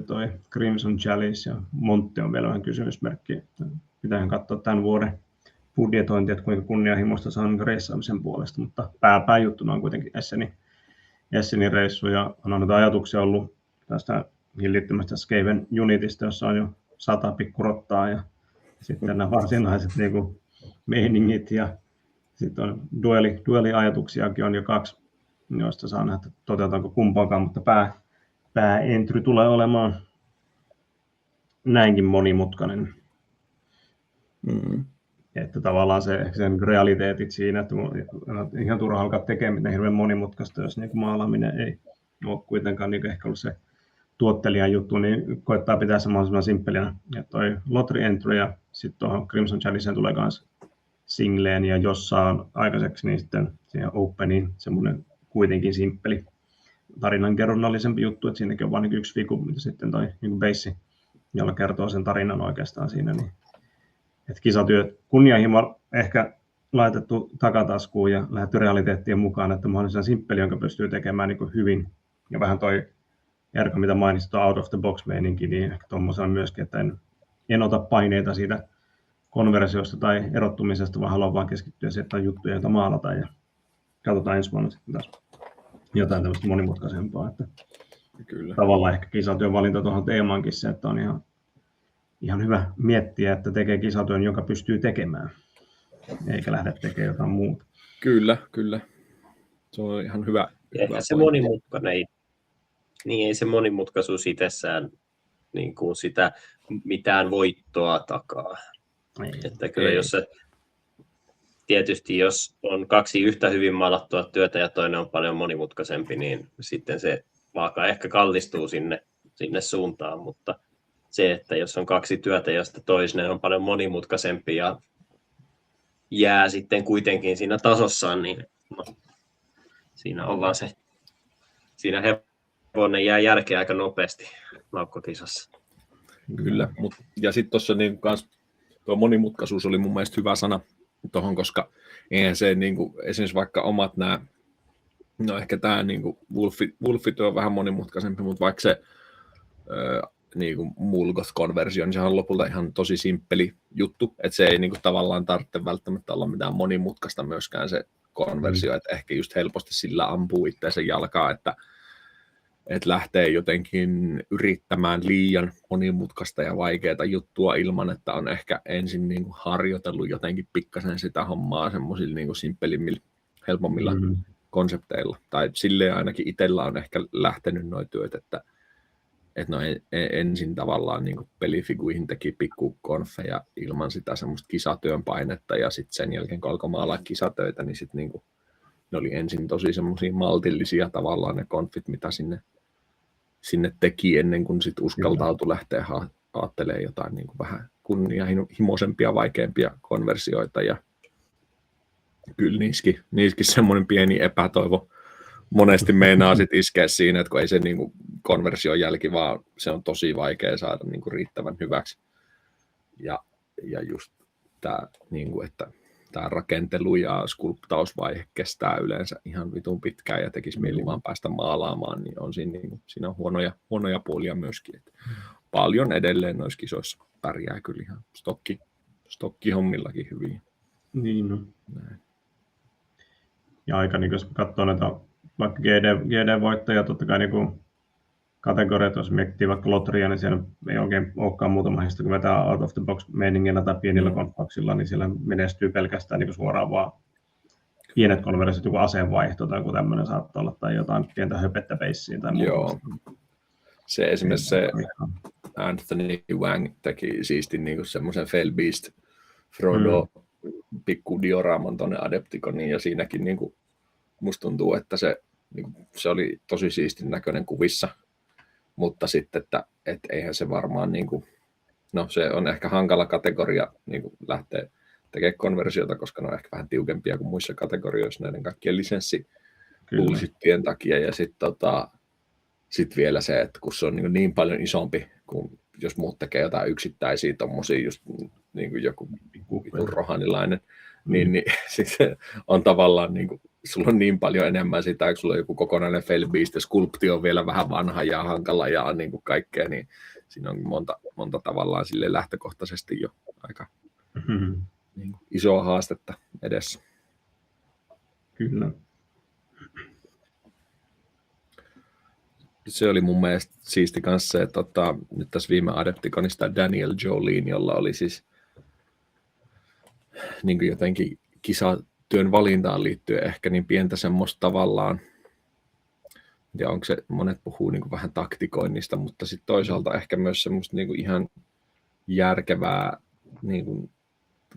toi Crimson Chalice ja Montti on vielä vähän kysymysmerkki. Pitäähän katsoa tämän vuoden budjetointi, että kuinka kunnianhimoista se on reissaamisen puolesta, mutta pääjuttuna on kuitenkin Essenin reissu, ja on noita ajatuksia ollut tästä hillittömästä Skaven Unitista, jossa on jo 100 pikkurottaa, ja sitten nämä varsinaiset niin meiningit, ja sitten on dueliajatuksiakin on jo 2 joista saa nähdä, toteutaanko kumpaakaan, mutta pääentry tulee olemaan näinkin monimutkainen. Että tavallaan sen realiteetit siinä, että ihan turha alkaa tekemään mitään hirveän monimutkaista, jos niin maalaaminen ei ole kuitenkaan niin ehkä ollut se tuottelijan juttu, niin koittaa pitää se mahdollisimman simppelinä. Ja toi lottery entry ja sitten tuohon Crimson Chalicein tulee myös singleen, ja jos saa aikaiseksi, niin sitten siihen openiin semmoinen kuitenkin simppeli tarinankerronnallisempi juttu, että siinäkin on vain niin yksi viku, mitä sitten toi niin base, jolla kertoo sen tarinan oikeastaan siinä. Niin, että kisatyöt, kunnianhimo ehkä laitettu takataskuun ja lähdetty realiteettien mukaan, että mahdollisimman simppeli, jonka pystyy tekemään niin hyvin. Ja vähän toi Erkka, mitä mainitsit, tuo out of the box meininki, niin ehkä tuommoisena myöskin, että en ota paineita siitä konversiosta tai erottumisesta, vaan haluan vaan keskittyä siihen, että on juttuja, joita maalataan, ja katsotaan ensi vuonna sitten taas jotain tämmöistä monimutkaisempaa. Että Kyllä. Tavallaan ehkä kisatyön valinta tuohon teemaankin se, että on ihan hyvä miettiä, että tekee kisatyön, jonka pystyy tekemään, eikä lähde tekemään jotain muuta. Kyllä. Se on ihan hyvä. Eihän se monimutkainen, niin ei se monimutkaisuus itsessään niin kuin sitä mitään voittoa takaa. Että kyllä tietysti jos on kaksi yhtä hyvin maalattua työtä ja toinen on paljon monimutkaisempi, niin sitten se vaaka ehkä kallistuu sinne suuntaan, mutta se, että jos on kaksi työtä, josta toinen on paljon monimutkaisempi ja jää sitten kuitenkin siinä tasossaan, niin siinä on vaan se, siinä hevonen jää jälkeen aika nopeasti laukkokisassa. Kyllä, ja sitten tuossa niin kans tuo monimutkaisuus oli mun mielestä hyvä sana tuohon, koska eihän se niin kuin, esimerkiksi vaikka omat nämä, no ehkä tämä niin kuin Wolfityö on vähän monimutkaisempi, mutta vaikka se niin kuin Mulgoth-konversio, niin sehän on lopulta ihan tosi simppeli juttu, että se ei niin kuin, tavallaan tarvitse välttämättä olla mitään monimutkaista myöskään se konversio, että ehkä just helposti sillä ampuu itseänsä jalkaa, että lähtee jotenkin yrittämään liian monimutkaista ja vaikeaa juttua ilman, että on ehkä ensin niin kuin harjoitellut jotenkin pikkasen sitä hommaa semmoisilla niin kuin simppelimmillä, helpommilla konsepteilla. Tai silleen ainakin itsellä on ehkä lähtenyt nuo työt, että no ensin tavallaan niin kuin pelifiguihin teki pikku konfeja ilman sitä semmoista kisatyön painetta, ja sitten sen jälkeen kun alkoi maalaa kisatöitä, niin sitten niin kuin ne oli ensin tosi semmoisia maltillisia tavallaan ne konfit, mitä sinne teki ennen kuin sit uskaltautui lähteä ajattelemaan jotain niin kuin vähän kunnianhimoisempia, vaikeampia konversioita. Ja kyllä niissäkin semmoinen pieni epätoivo monesti meinaa sit iskeä siinä, että kun ei se niin kuin konversion jälki, vaan se on tosi vaikea saada niin kuin riittävän hyväksi. Ja just tämä, niin kuin, että tämä rakentelu ja skulptausvaihe kestää yleensä ihan vitun pitkään ja tekisi mieli vaan päästä maalaamaan, niin on siinä on huonoja puolia myöskin. Että paljon edelleen noissa kisoissa pärjää kyllä ihan stokkihommillakin hyvin. Niin no. Näin. Ja aika, niin jos katsoo näitä vaikka GD-voittajia, totta kai niin kategoriat, jos miettii vaikka lotteria, niin siellä ei oikein olekaan muuta mahdollista, kun vetää out of the box meiningillä tai pienillä konfauksilla, niin siellä menestyy pelkästään niin suoraan vaan pienet konversiot, joku aseenvaihto tai joku tämmöinen saattaa olla, tai jotain pientä höpettä peissiin tai muuta. Joo. Se esimerkiksi se Anthony Wang teki siistin niin semmoisen Fell Beast Frodo pikku dioraaman tuonne Adepticoniin, ja siinäkin niin kuin, musta tuntuu, että se oli tosi siistin näköinen kuvissa, mutta sitten, että eihän se varmaan, niin kuin, no se on ehkä hankala kategoria niin kuin lähteä tekemään konversiota, koska ne on ehkä vähän tiukempia kuin muissa kategorioissa näiden kaikkien lisenssibullshittien takia, ja sitten vielä se, että kun se on niin paljon isompi, kuin jos muut tekee jotain yksittäisiä tommosia, just niin kuin joku vitun rohanilainen, niin sitten on tavallaan, niin kuin, sulla on niin paljon enemmän sitä, kun sulla on joku kokonainen Fell Beast ja skulptio on vielä vähän vanha ja hankala ja niin kuin kaikkea, niin siinä on monta tavallaan sille lähtökohtaisesti jo aika niin kuin isoa haastetta edessä. Kyllä. Se oli mun mielestä siisti kanssa, että nyt tässä viime Adepticonista Daniel Jolene, jolla oli siis niin kuin jotenkin kisatyön valintaan liittyen ehkä niin pientä semmoista tavallaan ja onko se, monet puhuu niin kuin vähän taktikoinnista, mutta sitten toisaalta ehkä myös semmoista niin kuin ihan järkevää niin kuin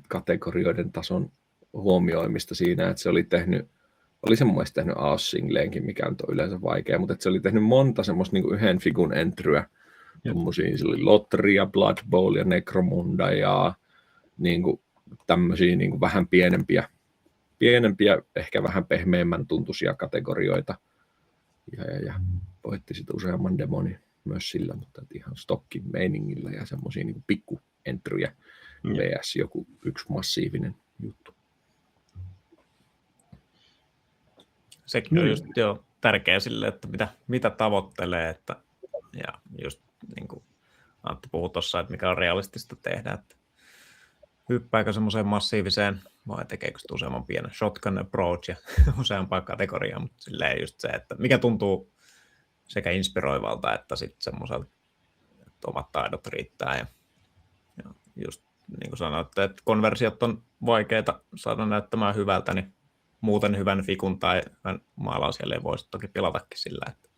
kategorioiden tason huomioimista siinä, että se oli se mun mielestä tehnyt AOS-singleenkin, mikä on yleensä vaikea, mutta että se oli tehnyt monta semmoista niin kuin yhden figun entryä, tommosia, se oli Lotteria, Blood Bowl ja Necromunda ja niin kuin tämmöisiä niin kuin vähän pienempiä, ehkä vähän pehmeämmän tuntuisia kategorioita. Ja voitti sitten useamman demonin myös sillä, mutta ihan stokkin meiningillä ja semmoisia niin pikkuentryjä vs. joku yksi massiivinen juttu. Sekin on just tärkeä sille, että mitä tavoittelee, ja just niin kuin Antti puhui tuossa, että mikä on realistista tehdä, että hyppääkö semmoiseen massiiviseen vai tekeekö sitä useamman pienen shotgun approach ja useampaa kategoriaa, mutta silleen just se, että mikä tuntuu sekä inspiroivalta että sitten semmoiselta, että omat taidot riittää ja just niin kuin sanoitte, että konversiot on vaikeita saada näyttämään hyvältä, niin muuten hyvän fikun tai hyvän maalausjälleen voisi toki pilatakin sillä, että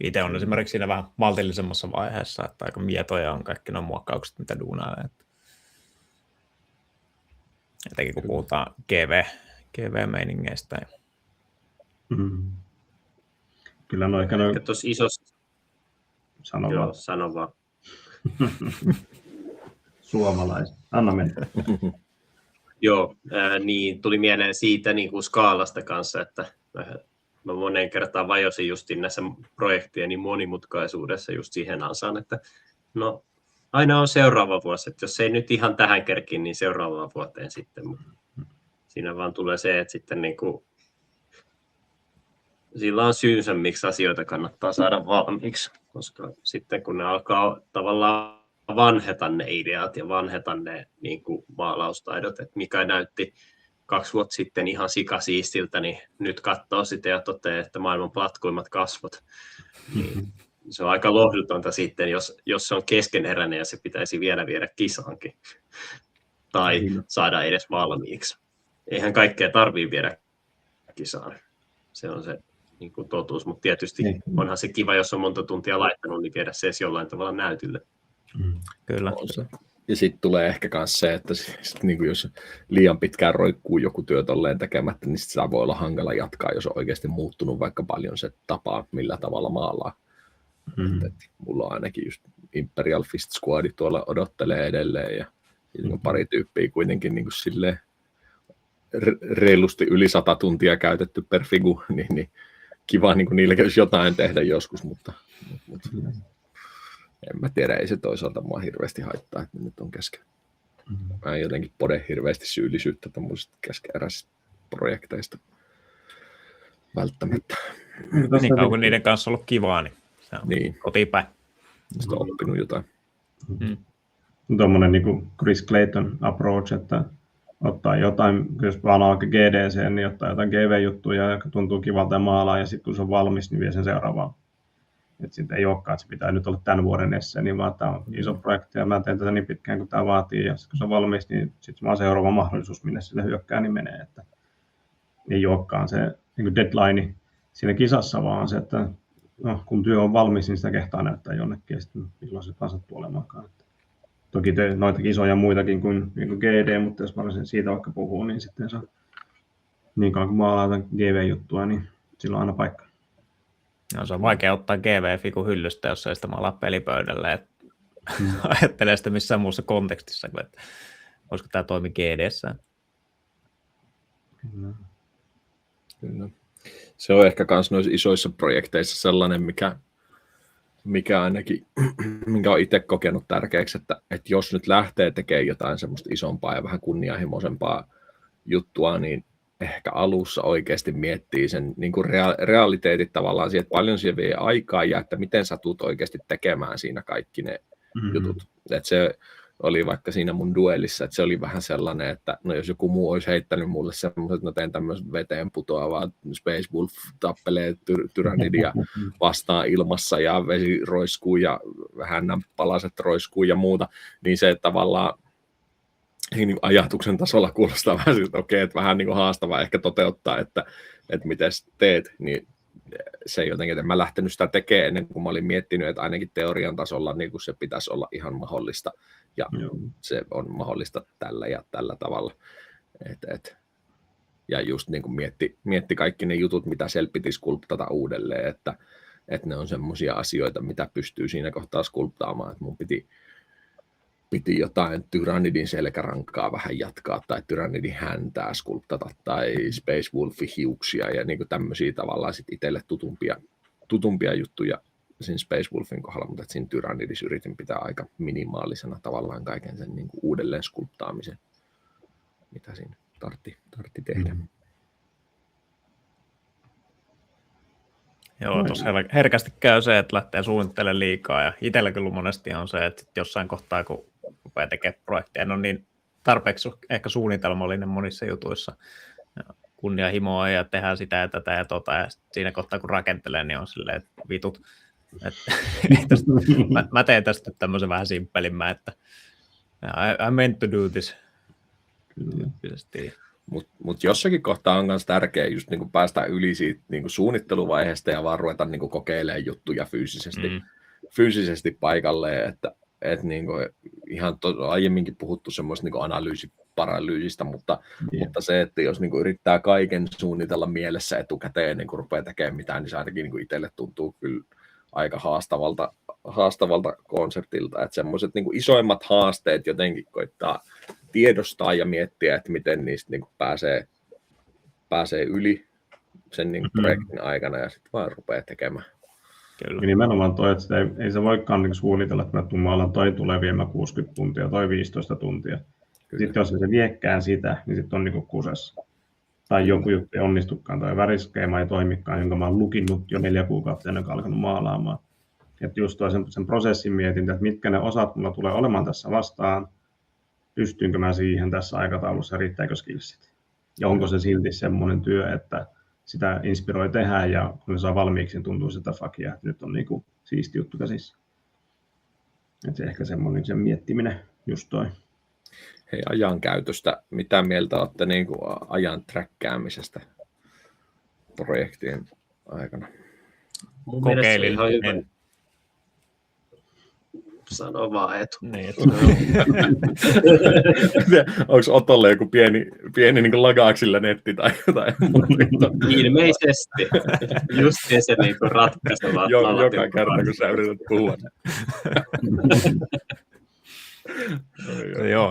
itse on esimerkiksi siinä vähän maltillisemmassa vaiheessa, että aika mietoja on kaikki nuo muokkaukset, mitä duunailee. Etenkin kun puhutaan GV-meiningeistä. Kyllä no ehkä tuossa isossa... Sano vaan. Suomalaiset. Anna mennä. Joo, niin tuli mieleen siitä niin kuin skaalasta kanssa, että mä moneen kertaan vajosin justiin näissä projektien niin monimutkaisuudessa just siihen ansaan, että no aina on seuraava vuosi, että jos ei nyt ihan tähän kerkin, niin seuraavaan vuoteen sitten. Siinä vaan tulee se, että sitten niin kuin, sillä on syynsä, miksi asioita kannattaa saada valmiiksi, koska sitten kun ne alkaa tavallaan vanheta ne ideat ja vanheta ne niin kuin maalaustaidot, että mikä näytti 2 vuotta sitten ihan sikasiistiltä, niin nyt katsoo sitä ja toteaa, että maailman platkuimmat kasvot. Niin se on aika lohdutonta sitten, jos se on keskeneräinen ja se pitäisi vielä viedä kisaankin tai saada edes valmiiksi. Eihän kaikkea tarvitse viedä kisaan. Se on se niin kuin totuus, mutta tietysti onhan se kiva, jos on monta tuntia laittanut, niin viedä se edes jollain tavalla näytille. Kyllä. Ja sitten tulee ehkä myös se, että niin kuin jos liian pitkään roikkuu joku työ tolleen tekemättä, niin sit sitä voi olla hankala jatkaa, jos on oikeasti muuttunut vaikka paljon se tapa, millä tavalla maalaa. Mulla on ainakin just Imperial Fist Squad tuolla odottelee edelleen ja pari tyyppiä kuitenkin niin kuin silleen reilusti yli 100 tuntia käytetty per figu, niin kiva niin kuin niilläkin olisi jotain tehdä joskus, mutta en mä tiedä, ei se toisaalta mua hirveästi haittaa, että nyt on kesken. Mä en jotenkin pode hirveästi syyllisyyttä tämmöisistä keskeeräisistä projekteista välttämättä. Niin kauan kun niiden kanssa on ollut kivaa, niin se on kotipäin. Sitten on oppinut jotain. Tuommoinen niin kuin Chris Clayton approach, että ottaa jotain, jos vaan alkaa GDC, niin ottaa jotain GV-juttuja, joka tuntuu kivalta ja maalaa, ja sitten kun se on valmis, niin vie sen seuraavaan. Että siitä ei olekaan, että se pitää nyt olla tämän vuoden esseni, vaan tämä on iso projekti, ja mä teen tätä niin pitkään kuin tämä vaatii, ja kun se on valmis, niin sitten vaan seuraava mahdollisuus, minne sille hyökkää, niin menee. Että ei olekaan se niin deadline siinä kisassa, vaan se, että no, kun työ on valmis, niin sitä kehtaa näyttää jonnekin, ja sitten milloin se taas sattuu olemaankaan. Toki noita kisoja muitakin kuin GD, mutta jos mä siitä vaikka puhuu, niin sitten saa niin kauan kun maalaa GV-juttua, niin sillä on aina paikka. No, se on vaikea ottaa GV-fiku hyllystä, jos ei sitä maalaa pelipöydällä. Et ajattelee sitä missään muussa kontekstissa, kuin että voisiko tämä toimi GD-ssä. Kyllä. Se on ehkä myös noissa isoissa projekteissa sellainen, mikä ainakin, minkä olen itse kokenut tärkeäksi, että jos nyt lähtee tekemään jotain semmoista isompaa ja vähän kunnianhimoisempaa juttua, niin ehkä alussa oikeasti miettii sen niin kuin realiteetit tavallaan siihen, että paljon siihen vie aikaa ja että miten sä tulet oikeasti tekemään siinä kaikki ne jutut. Että se oli vaikka siinä mun duellissa, että se oli vähän sellainen, että no jos joku muu olisi heittänyt mulle semmoiset, että no teen tämmöisen veteen putoavaa Space Wolf tappelee tyrannidia vastaan ilmassa ja vesi roiskuu ja hännän palaset roiskuu ja muuta, niin se tavallaan niin ajatuksen tasolla kuulostaa vähän siltä, että okei, että vähän niin kuin haastavaa ehkä toteuttaa, että miten teet, niin se jotenkin, että mä lähtenyt sitä tekemään ennen kuin mä olin miettinyt, että ainakin teorian tasolla niin kuin se pitäisi olla ihan mahdollista, ja se on mahdollista tällä ja tällä tavalla. Ja just niin kuin mietti kaikki ne jutut, mitä siellä piti skulptata uudelleen, että ne on semmoisia asioita, mitä pystyy siinä kohtaa skulptaamaan, että mun piti jotain tyrannidin selkärankaa vähän jatkaa, tai tyrannidin häntää skulptata, tai Space Wolfin hiuksia, ja niin kuin tämmöisiä tavallaan sit itselle tutumpia juttuja siinä Space Wolfin kohdalla, mutta siinä tyrannidissa yritin pitää aika minimaalisena tavallaan kaiken sen niin kuin uudelleen skulptaamisen, mitä siinä tartti tehdä. Joo, tuossa herkästi käy se, että lähtee suunnittelemaan liikaa, ja itsellä kyllä monesti on se, että jossain kohtaa, kun rupeaa tekemään projekteja, en ole niin tarpeeksi ehkä suunnitelmallinen monissa jutuissa, kunnianhimoa ja tehdään sitä ja tätä ja tota, ja siinä kohtaa, kun rakentelee, niin on silleen, että vitut, mä teen tästä tämmöisen vähän simppelimmän, että I meant to do this. Mutta jossakin kohtaa on myös tärkeää just niinku päästä yli siitä niinku suunnitteluvaiheesta ja vaan ruveta niinku kokeilemaan juttuja fyysisesti paikalleen, että niinku ihan aiemminkin puhuttu semmoista niinku analyysiparalyysistä, mutta se, että jos niinku yrittää kaiken suunnitella mielessä etukäteen ennen kuin rupeaa tekemään mitään, niin se ainakin niinku itselle tuntuu kyllä aika haastavalta konseptilta, että semmoiset niinku isoimmat haasteet jotenkin koittaa tiedostaa ja miettiä, että miten niistä niinku pääsee yli sen niinku projektin aikana ja sitten vaan rupeaa tekemään. Kyllä. Ja nimenomaan toi, että ei se voikaan niinku suunnitella, että maalan toi tulee viemään 60 tuntia, toi 15 tuntia. Kyllä. Sitten jos se viekään sitä, niin sitten on niinku kusessa. Tai joku juttu ei onnistukaan, tai väriskeema ei toimikaan, jonka mä oon lukinnut jo 4 kuukautta ennen kuin alkanut maalaamaan. Että just toi sen prosessin mietintä, että mitkä ne osat mulla tulee olemaan tässä vastaan, pystynkö mä siihen tässä aikataulussa, riittääkö skillsit. Ja onko se silti semmoinen työ, että sitä inspiroi tehdä, ja kun se saa valmiiksi, niin tuntuu sitä fakia, että nyt on niinku siisti juttu käsissä. Että se ehkä semmoinen sen miettiminen, just toi. Hei, ajankäytöstä. Mitä mieltä olette niin kuin ajan träkkäämisestä projektien aikana? Mun Kokeilin. ihan hyvä. Sano vaan etu. Niin, onko Otolle joku pieni niin kuin lagaaksilla netti tai jotain muuta? Ilmeisesti. Just se niin kuin ratkaiseva. Joka kerta, kun sä yrität puhua.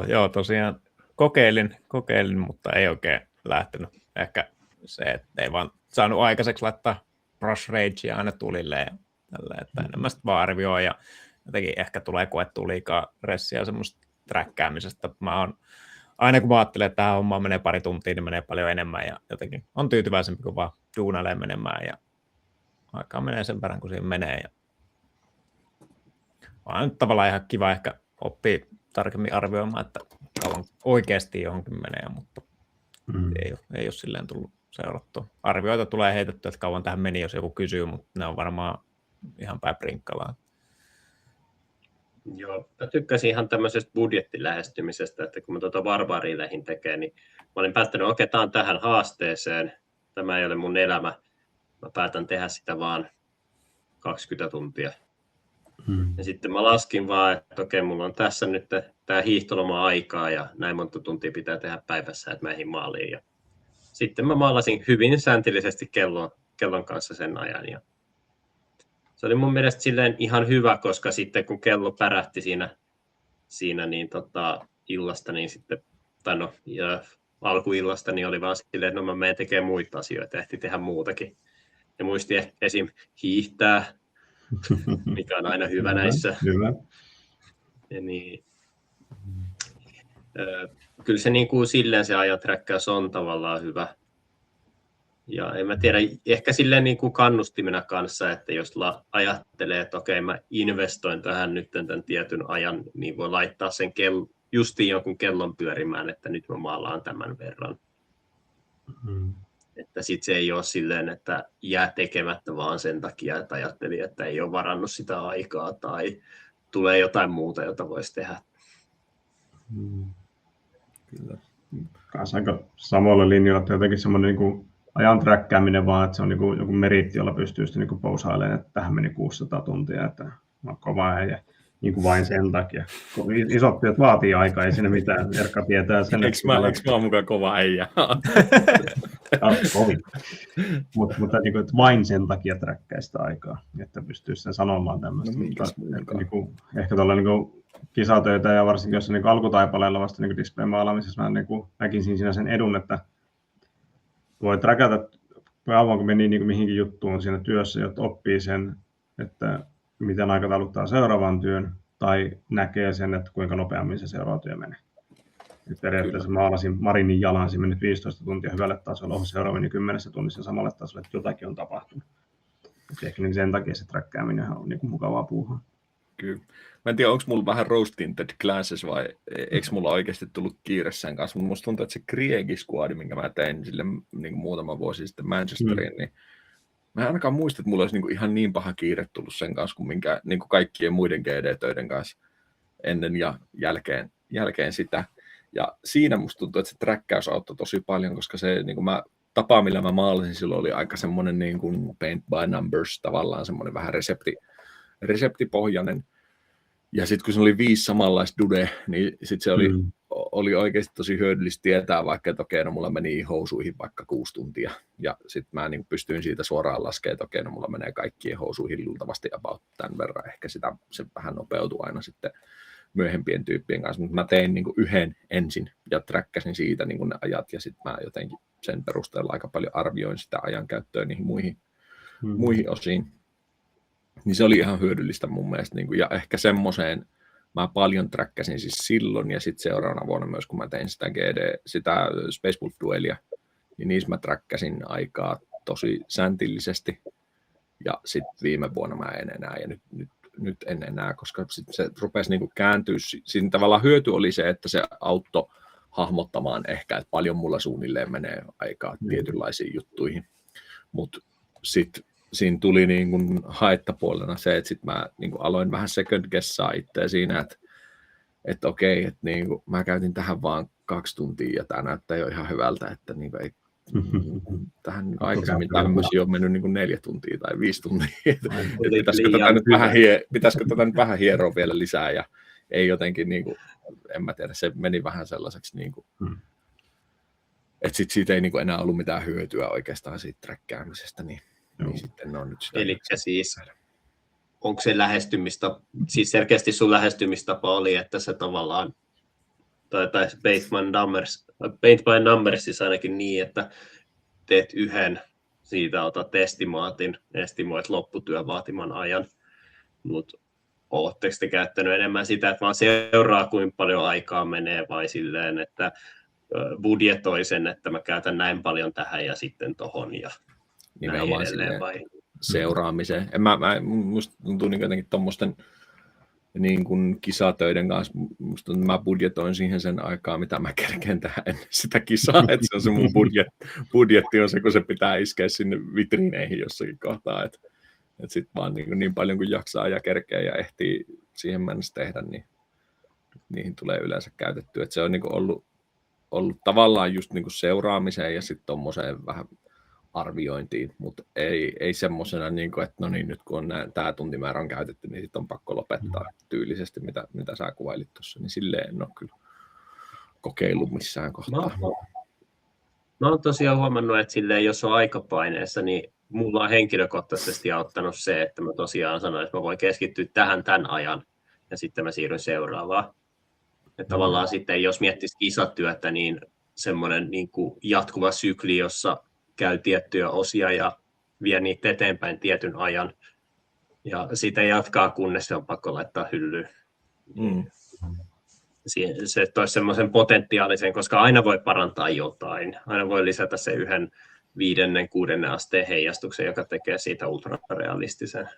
Joo, tosiaan kokeilin, mutta ei oikein lähtenyt. Ehkä se, että ei vaan saanut aikaiseksi laittaa brush ragea aina tulille ja tällä, että enemmän sitten vaan arvioi ja jotenkin ehkä tulee koettua liikaa ressiä semmoista träkkäämisestä. Aina kun mä ajattelen, että tähän hommaan menee pari tuntia, niin menee paljon enemmän ja jotenkin on tyytyväisempi, kun vaan duunailee menemään ja aikaa menee sen verran, kun siinä menee. Ja on nyt tavallaan ihan kiva ehkä oppia tarkemmin arvioimaan, että kauan oikeasti johonkin menee, mutta ei ole silleen tullut seurattua. Arvioita tulee heitetty, että kauan tähän meni, jos joku kysyy, mutta ne on varmaan ihan päin prinkkalaan. Joo, mä tykkäsin ihan tämmöisestä budjettilähestymisestä, että kun mä tuota Barbaria lähdin tekemään, niin mä olin päättänyt, okei, tämä on tähän haasteeseen, tämä ei ole mun elämä, mä päätän tehdä sitä vaan 20 tuntia. Ja sitten mä laskin vaan, että okei, mulla on tässä nyt tämä hiihtoloma-aikaa ja näin monta tuntia pitää tehdä päivässä, että mä ehdin maaliin. Ja sitten mä maalasin hyvin säntillisesti kellon kanssa sen ajan. Ja se oli mun mielestä silleen ihan hyvä, koska sitten kun kello pärähti siinä niin illasta, niin sitten, alkuillasta, niin oli vaan silleen, että no mä menen tekemään muita asioita, ehti tehdä muutakin. Ja muisti esim. Hiihtää, mikä on aina hyvä näissä. Hyvä. Ja niin, kyllä se niin kuin silleen se ajaträkkäys on tavallaan hyvä. Ja en mä tiedä, ehkä silleen niin kuin kannustimena kanssa, että jos ajattelee, että okei, mä investoin tähän nyt tämän tietyn ajan, niin voi laittaa sen justiin jonkun kellon pyörimään, että nyt mä maalaan tämän verran. Että sitten se ei ole silleen, että jää tekemättä vaan sen takia, että ajattelin, että ei ole varannut sitä aikaa tai tulee jotain muuta, jota voisi tehdä. Kyllä. Kanssa aika samalla linjalla, että jotenkin semmoinen niin kuin ajan träkkääminen, vaan että se on niin joku meriitti, jolla pystyy sitten niin pousailemaan, että tähän meni 600 tuntia, että mä oon kova äijä. Niin kuin vain sen takia. Isot työt vaatii aikaa, ei siinä mitään. Erkka tietää sen. Eikö mä oon mukaan kova äijä? Kovin. Mutta niin kuin, että vain sen takia träkkää sitä aikaa, että pystyy sen sanomaan tämmöistä. No, ehkä tuolla niin kisatöitä ja varsinkin jos niin alkutaipaleella vasta niin display-maalaamisessa mä niin näkisin siinä sen edun, että voi träkätä kauan kun meni niin mihinkin juttuun siinä työssä, jotta oppii sen, että miten aikatauluttaa seuraavan työn, tai näkee sen, että kuinka nopeammin se seuraava työ menee. Nyt periaatteessa maalasin Marinin jalan, siinä meni 15 tuntia hyvälle tasolle, seuraavani 10 tunnissa samalle tasolle, että jotakin on tapahtunut. Ehkä niin sen takia se träkkääminen on niin mukavaa puuhaa. Kyllä. Mä en tiedä, onko mulla vähän rose-tinted glasses vai eikö mulla oikeasti tullut kiire sen kanssa, mutta musta tuntuu, että se Kriegi Squad, minkä mä tein sille niin muutama vuosi sitten Manchesteriin, niin mä en ainakaan muista, että mulla olisi ihan niin paha kiire tullut sen kanssa kuin minkä niin kuin kaikkien muiden GD-töiden kanssa ennen ja jälkeen sitä. Ja siinä musta tuntuu, että se träkkäys auttoi tosi paljon, koska se niin kuin tapa, millä mä maalasin silloin, oli aika semmoinen niin kuin paint by numbers, tavallaan semmoinen vähän reseptipohjainen. Ja sitten kun se oli 5 samanlaista dude, niin sitten se oli oikeasti tosi hyödyllistä tietää vaikka, että okei, no mulla meni housuihin vaikka 6 tuntia. Ja sitten mä niin pystyin siitä suoraan laskemaan, että okei, no mulla menee kaikkien housuihin luultavasti about tämän verran. Ehkä se vähän nopeutui aina sitten myöhempien tyyppien kanssa. Mutta mä tein niin yhden ensin ja träkkäsin siitä niin ne ajat. Ja sitten mä jotenkin sen perusteella aika paljon arvioin sitä ajankäyttöä niihin muihin osiin. Niin se oli ihan hyödyllistä mun mielestä. Niin kuin, ja ehkä semmoiseen mä paljon träkkäsin siis silloin ja sitten seuraavana vuonna myös, kun mä tein sitä Space Wolf-duelia, niin niissä mä träkkäsin aikaa tosi säntillisesti. Ja sitten viime vuonna mä en enää ja nyt en enää, koska sit se rupesi niinku kääntyä. Siinä tavallaan hyöty oli se, että se auttoi hahmottamaan ehkä, että paljon mulla suunnilleen menee aikaa tietynlaisiin juttuihin. Mutta sitten siinä tuli niin kuin haittapuolena se, että sitten mä niin kuin aloin vähän second guessaa itseä siinä, että okei, että niin kuin mä käytin tähän vaan 2 tuntia ja tämä näyttää jo ihan hyvältä, että niin kuin ei, tähän aikaisemmin tämmöisiä on mennyt niin kuin 4 tuntia tai 5 tuntia. Pitäisikö tätä nyt vähän hieroa vielä lisää ja ei jotenkin, niin kuin, en mä tiedä, se meni vähän sellaiseksi, niin kuin, että sit siitä ei niin kuin enää ollut mitään hyötyä oikeastaan siitä träkkäämisestä, niin sitten on nyt sitä. Eli siis, onko se siis selkeästi sun lähestymistapa oli, että se tavallaan, tai Paint by Numbers ainakin niin, että teet yhden, siitä otat estimoit lopputyön vaatiman ajan, mutta ootteko te käyttänyt enemmän sitä, että vaan seuraa kuinka paljon aikaa menee vai silleen, että budjetoi sen, että mä käytän näin paljon tähän ja sitten tohon ja nimenomaan vai? Seuraamiseen. Musta tuntuu niin jotenkin tuommoisten niin kuin kisatöiden kanssa, musta mä budjetoin siihen sen aikaa, mitä mä kerkeen tähän ennen sitä kisaa, että se on se mun budjetti on se, kun se pitää iskeä sinne vitriineihin jossakin kohtaa, että sitten vaan niin paljon kuin jaksaa ja kerkeä ja ehtii siihen mennessä tehdä, niin niihin tulee yleensä käytettyä, että se on niin kuin ollut tavallaan just niin kuin seuraamiseen ja sitten tommoseen vähän arviointiin, mutta ei semmoisena, niin kuin, että no niin, nyt kun on tämä tuntimäärä on käytetty, niin sitten on pakko lopettaa tyylisesti, mitä sä kuvailit tuossa, niin silleen en ole kyllä kokeillut missään kohtaa. Mä oon tosiaan huomannut, että silleen, jos on aikapaineessa, niin mulla on henkilökohtaisesti auttanut se, että mä tosiaan sanoin, että mä voin keskittyä tähän tämän ajan, ja sitten mä siirryn seuraavaan. Että tavallaan sitten, jos miettisi kisatyötä, niin semmoinen niin kuin jatkuva sykli, jossa käy tiettyjä osia ja vie niitä eteenpäin tietyn ajan. Ja sitä jatkaa, kunnes se on pakko laittaa hyllyyn. Se toisi semmoisen potentiaalisen, koska aina voi parantaa jotain. Aina voi lisätä se 1, 5, 6 asteen heijastuksen, joka tekee siitä ultrarealistisen.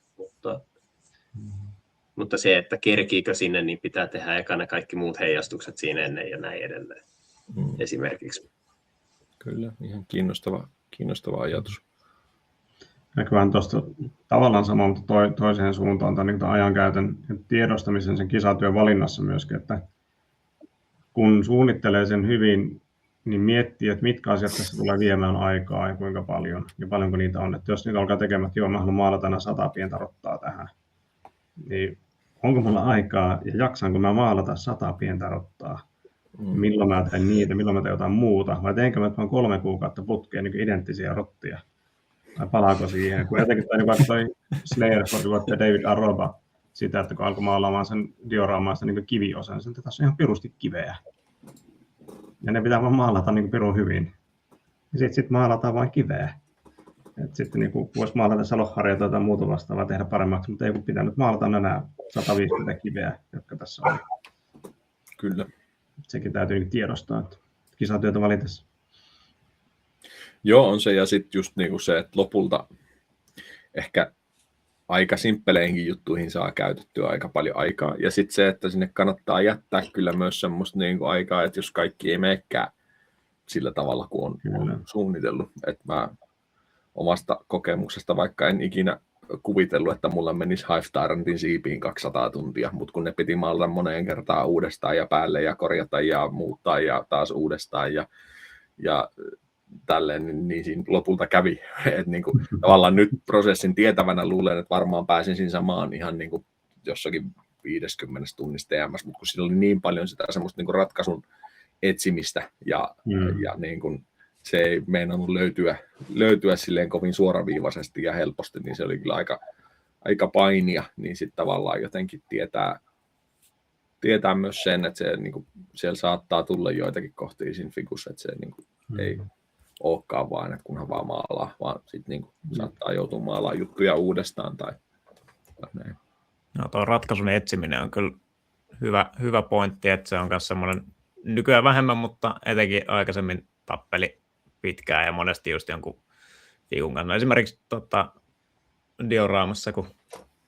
Mutta se, että kerkiikö sinne, niin pitää tehdä ekana kaikki muut heijastukset siinä ennen ja näin edelleen. Esimerkiksi. Kyllä, ihan kiinnostava ajatus. Ehkä vähän tuosta tavallaan sama, mutta toiseen suuntaan tämän ajankäytön tiedostamisen sen kisatyön valinnassa myöskin, että kun suunnittelee sen hyvin niin miettii, että mitkä asiat tässä tulee viemään aikaa ja kuinka paljon ja paljonko niitä on. Että jos niitä alkaa tekemään, että joo, mä haluan maalata aina 100 pientä rottaa tähän, niin onko mulla aikaa ja jaksanko mä maalata 100 pientä rottaa? Milloin mä teen niitä, milloin mä teen jotain muuta, vai teenkö mä vaan 3 kuukautta putkeen niin identtisiä rottia? Tai palaako siihen? Kun jotenkin toi Slayer ja David Aroba sitä, että kun alkoi maalaamaan sen dioraamaan sitä niin kiviosan, niin tässä on ihan pirusti kiveä. Ja ne pitää vaan maalata niin pirun hyvin. Ja sitten maalataan vain kiveä. Sitten niin voisi maalata salohharja tai jotain muuta vastaavaa tehdä paremmaksi, mutta ei kun pitää nyt maalata nämä 150 kiveä, jotka tässä on. Kyllä. Sekin täytyy tiedostaa, että kisatyötä valitessa. Joo, on se. Ja sitten just niinku se, että lopulta ehkä aika simppeleinkin juttuihin saa käytettyä aika paljon aikaa. Ja sitten se, että sinne kannattaa jättää kyllä myös semmoista niinku aikaa, että jos kaikki ei menekään sillä tavalla, kuin on suunnitellut. Että mä omasta kokemuksesta, vaikka en ikinä kuvitellut, että mulla menisi Hive Tyrantin siipiin 200 tuntia, mutta kun ne piti maalata moneen kertaan uudestaan ja päälle ja korjata ja muuttaa ja taas uudestaan ja tälleen, niin siinä lopulta kävi. Että niin kuin, tavallaan nyt prosessin tietävänä luulen, että varmaan pääsin siinä samaan ihan niin kuin jossakin 50 tunnista TMS, mutta kun siinä oli niin paljon sitä semmoista niin kuin ratkaisun etsimistä ja niin kuin se ei meinannut löytyä silleen kovin suoraviivaisesti ja helposti, niin se oli kyllä aika painia, niin sitten tavallaan jotenkin tietää myös sen, että se, niin kuin, siellä saattaa tulla joitakin kohtia siinä figussa, että se niin kuin, ei olekaan vaan, että kunhan vaan maalaa, vaan sitten niin kuin, saattaa joutua maalaamaan juttuja uudestaan tai näin. No tuo ratkaisun etsiminen on kyllä hyvä pointti, että se on myös semmoinen nykyään vähemmän, mutta etenkin aikaisemmin tappeli pitkään ja monesti just jonkun fiikun kanssa. No esimerkiksi dioraamassa, kun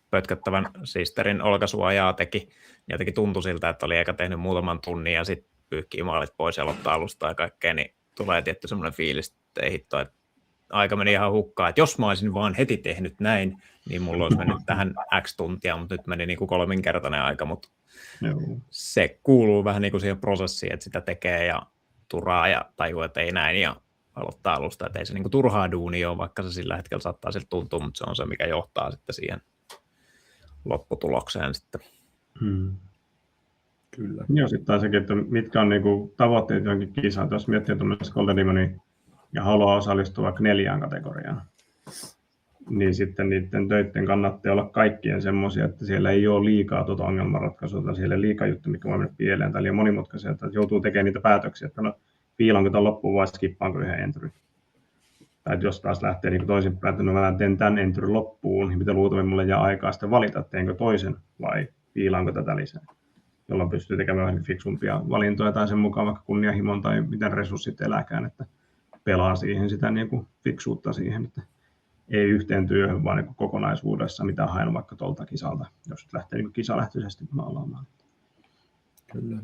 pötköttävän sisterin olkasuojaa teki, niin jotenkin tuntui siltä, että oli eikä tehnyt muutaman tunnin ja sitten pyyhkii maalit pois ja aloittaa alusta ja kaikkea, niin tulee tietty semmoinen fiilis, että ei hitto, että aika meni ihan hukkaan, että jos mä olisin vaan heti tehnyt näin, niin mulla olisi mennyt tähän X tuntia, mutta nyt meni niin kuin 3-kertainen aika, mutta se kuuluu vähän niin kuin siihen prosessiin, että sitä tekee ja turaa ja tajuu, että ei näin ja aloittaa alusta, että ei se niin kuin turhaa duunia ole, vaikka se sillä hetkellä saattaa siltä tuntua, mutta se on se, mikä johtaa sitten siihen lopputulokseen sitten. Kyllä. Joo, sitten taas sekin, että mitkä on niinku tavoitteet johonkin kisaan. Jos miettii tuollaista Golden Demonia ja haluaa osallistua vaikka 4 kategoriaan, niin sitten niiden töiden kannattaa olla kaikkien semmoisia, että siellä ei ole liikaa ongelmanratkaisua tai siellä ei liikaa juttu, mikä voi mennä pieleen tai liian monimutkaisia, että joutuu tekemään niitä päätöksiä, että no, piilanko tämän loppuun vai skippaanko yhden entry. Tai jos taas lähtee niin toisinpäin, että no mä teen tämän entry loppuun, niin mitä luultavasti mulle jää aikaa sitten valita, että teenkö toisen vai piilaanko tätä lisää, jolloin pystyy tekemään vähän fiksumpia valintoja tai sen mukaan vaikka kunnianhimon tai miten resurssit elääkään, että pelaa siihen sitä niin kuin fiksuutta siihen, että ei yhteen työhön, vaan niin kokonaisuudessa, mitä haen vaikka tuolta kisalta, jos lähtee niin kisalähtöisesti maalaamaan. Kyllä.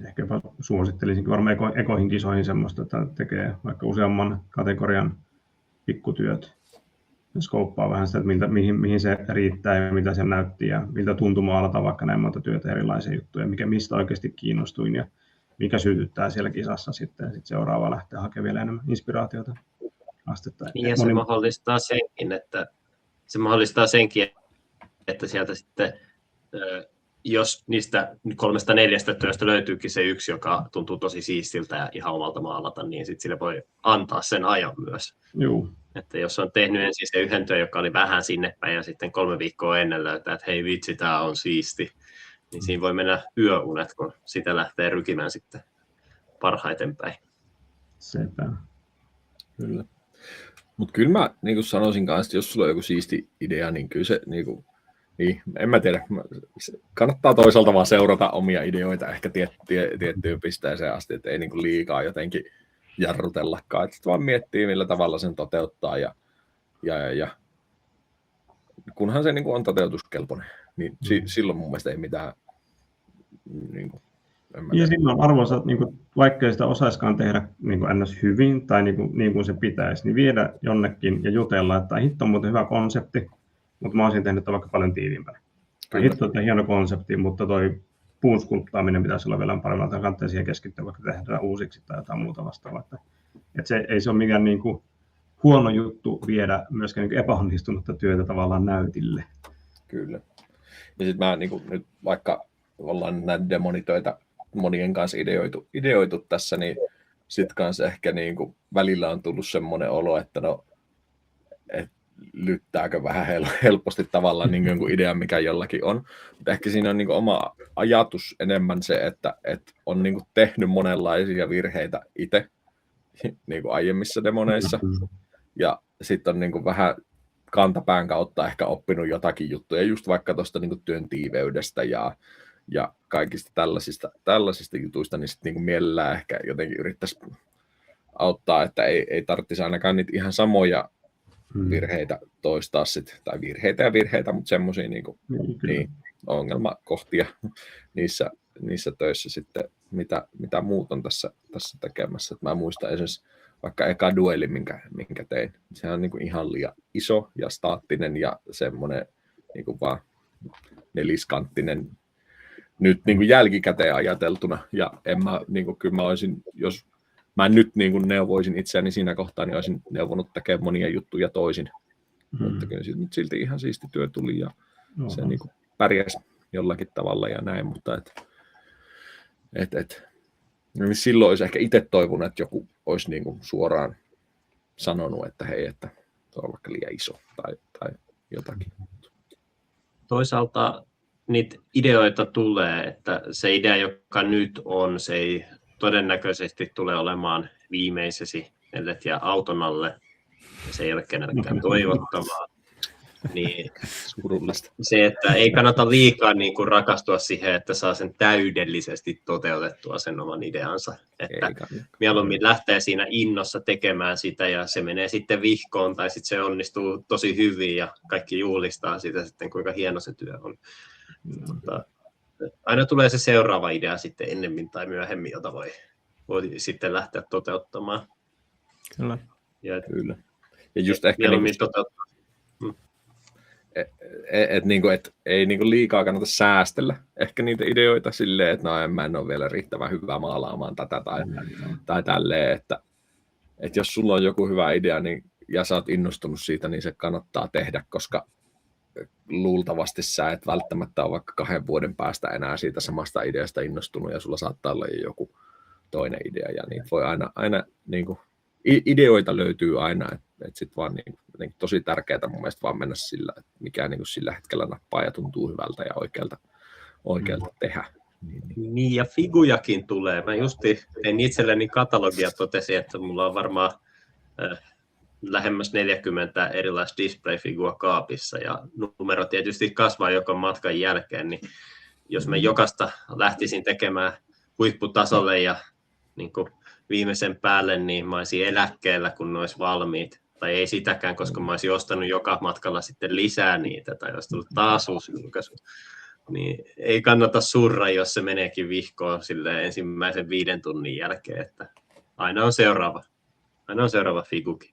Ehkä jopa suosittelisinkin varmaan ekoihin kisoihin semmoista, että tekee vaikka useamman kategorian pikkutyöt ja skouppaa vähän sitä, että mihin se riittää ja mitä se näytti ja miltä tuntuu maalata vaikka näin monta työtä erilaisia juttuja, mistä oikeasti kiinnostuin ja mikä sytyttää siellä kisassa sitten. Sitten seuraava lähtee hakemaan vielä enemmän inspiraatiota. Astetta. Ja se mahdollistaa senkin, että sieltä sitten, jos niistä 3-4 työstä löytyykin se yksi, joka tuntuu tosi siistiltä ja ihan omalta maalata, niin sitten sille voi antaa sen ajan myös. Juu. Että jos on tehnyt ensin se yhden työn, joka oli vähän sinne päin ja sitten 3 viikkoa ennen löytää, että hei vitsi, tämä on siisti, niin siinä voi mennä yöunet, kun sitä lähtee rykimään sitten parhaiten päin. Sepä. Kyllä. Mutta kyllä mä niin sanoisin kanssa, että jos sulla on joku siisti idea, niin kyllä se, niin, en mä tiedä, kannattaa toisaalta vaan seurata omia ideoita ehkä tiettyyn pisteeseen asti, että ei niin liikaa jotenkin jarrutellakaan, että vaan miettii, millä tavalla sen toteuttaa ja kunhan se niin on toteutuskelpoinen, niin silloin mun mielestä ei mitään. Ja silloin arvoisa, niin vaikka ei sitä osaiskaan tehdä niin ns. Hyvin tai niin kuin se pitäisi, niin viedä jonnekin ja jutella, että hitto on muuten hyvä konsepti, mutta mä olisin tehnyt vaikka paljon tiiviimpänä. Hitto on hieno konsepti, mutta toi puun skulptaaminen pitäisi olla vielä paremmalta kanteen siihen keskittyä, vaikka tehdään uusiksi tai jotain muuta vastaavaa. Että ei se ole mikään niin kuin huono juttu viedä myöskään niin kuin epäonnistunutta työtä tavallaan näytille. Kyllä. Ja sitten mä niin kuin, nyt vaikka ollaan näitä demonitöitä monien kanssa ideoitu tässä, niin sitten kanssa ehkä niin kuin välillä on tullut semmoinen olo, että no, lyttääkö vähän helposti tavallaan niin jonkun idean, mikä jollakin on. Mutta ehkä siinä on niin kuin oma ajatus enemmän se, että on niin kuin tehnyt monenlaisia virheitä itse niin kuin aiemmissa demoneissa. Ja sitten on niin kuin vähän kantapään kautta ehkä oppinut jotakin juttuja, just vaikka tuosta niin kuin työn tiiveydestä ja kaikista tällaisista jutuista, niin sitten niin kuin mielellään ehkä jotenkin yrittäisi auttaa, että ei tarvitsisi ainakaan niitä ihan samoja virheitä toistaa sitten, tai virheitä, mutta semmoisia niin ongelmakohtia niissä töissä sitten, mitä muut on tässä tekemässä. Et mä muistan esimerkiksi vaikka eka dueli, minkä tein. Se on niin kuin ihan liian iso ja staattinen ja semmoinen niin kuin vaan neliskanttinen nyt niin kuin jälkikäteen ajateltuna. Ja en mä, niin kuin, kyllä mä olisin, jos mä nyt niin kuin neuvoisin itseäni siinä kohtaa, niin olisin neuvonut tekemään monia juttuja toisin. Mutta kyllä nyt silti ihan siisti työ tuli ja se niin kuin pärjäsi jollakin tavalla ja näin, mutta silloin olisi ehkä itse toivonut, että joku olisi niin kuin suoraan sanonut, että hei, että se on vaikka liian iso tai jotakin. Toisaalta niitä ideoita tulee, että se idea, joka nyt on, se ei todennäköisesti tule olemaan viimeisesi, ellet jää auton alle. Se ei ole kenellekään toivottavaa. Niin se, että ei kannata liikaa niin kuin rakastua siihen, että saa sen täydellisesti toteutettua sen oman ideansa. Että mieluummin lähtee siinä innossa tekemään sitä ja se menee sitten vihkoon tai sitten se onnistuu tosi hyvin ja kaikki juhlistaa sitä sitten, kuinka hieno se työ on. Mutta aina tulee se seuraava idea sitten ennemmin tai myöhemmin, jota voi sitten lähteä toteuttamaan. Kyllä. Kyllä. Ja just ehkä ei niinku liikaa kannata säästellä ehkä niitä ideoita silleen, että no mä en ole vielä riittävän hyvä maalaamaan tätä tai tälleen, että jos sulla on joku hyvä idea niin, ja sä oot innostunut siitä, niin se kannattaa tehdä, koska luultavasti sä et välttämättä ole vaikka 2 vuoden päästä enää siitä samasta ideasta innostunut ja sulla saattaa olla joku toinen idea ja niitä voi aina niinku, ideoita löytyy aina, että sit vaan niin tosi tärkeää mun mielestä vaan mennä sillä, että mikä niin sillä hetkellä nappaa ja tuntuu hyvältä ja oikealta tehdä. Niin ja figujakin tulee. Mä justi tein itselleni katalogia, totesin, että mulla on varmaan lähemmäs 40 erilaista display-figua kaapissa ja numero tietysti kasvaa joka matkan jälkeen, niin jos mä jokaista lähtisin tekemään huipputasolle ja niin kuin viimeisen päälle, niin mä olisin eläkkeellä, kun ne olisi valmiit. Tai ei sitäkään, koska mä olisin ostanut joka matkalla sitten lisää niitä, tai olisi tullut taas uusi julkaisu. Niin ei kannata surra, jos se meneekin vihkoon sille ensimmäisen 5 tunnin jälkeen, että aina on seuraava figukin.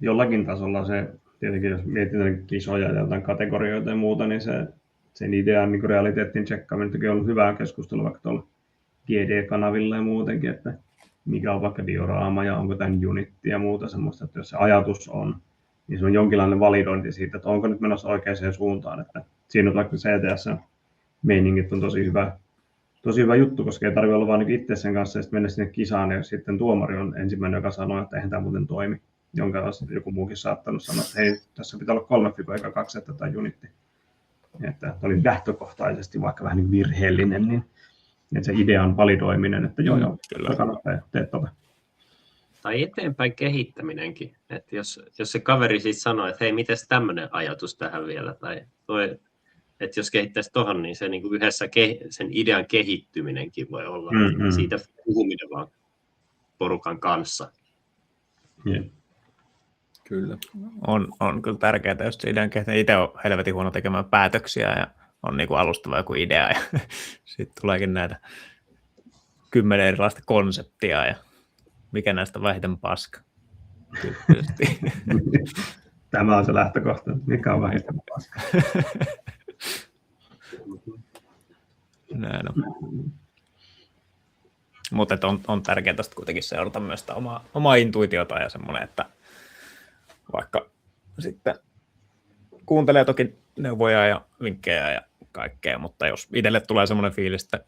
Jollakin tasolla se, tietenkin jos mietitään kisoja ja jotain kategorioita ja muuta, niin sen idean niin realiteetin tsekkaaminen on ollut hyvää keskustelua vaikka tuolla GD-kanavilla ja muutenkin, että mikä on vaikka dioraama ja onko tämä unitti ja muuta semmoista, että jos se ajatus on, niin se on jonkinlainen validointi siitä, että onko nyt menossa oikeaan suuntaan, että siinä on vaikka CTS-meiningit on tosi hyvä juttu, koska ei tarvitse olla vaan itse sen kanssa ja sitten mennä sinne kisaan, ja sitten tuomari on ensimmäinen, joka sanoo, että eihän tämä muuten toimi, jonka on sitten joku muukin saattanut sanoa, että hei, tässä pitää olla 3 figua eikä 2 tai unitti. Että oli lähtökohtaisesti vaikka vähän niin virheellinen, niin että se idean validoiminen, että joo, kyllä kannattaa tehdä tuota. Tai eteenpäin kehittäminenkin, että jos se kaveri sitten sanoo, että hei, mites tämmöinen ajatus tähän vielä, tai että jos kehittäisi tuohon, niin se niin kuin yhdessä sen idean kehittyminenkin voi olla, siitä puhuminen vaan porukan kanssa. Yeah. Kyllä. On kyllä tärkeää, jos se idean kehittäminen. Itse on helvetin huono tekemään päätöksiä ja on niin kuin alustava joku idea ja sitten tuleekin näitä 10 erilaista konseptia ja mikä näistä on vähiten paska. Tämä on se lähtökohta, mikä on vähiten paska. Näin on. Mutta on tärkeää tästä kuitenkin seurata myös sitä omaa intuitiota ja semmoinen, että vaikka sitten kuuntelee toki neuvoja ja vinkkejä ja kaikkea, mutta jos itselle tulee semmoinen fiilis, että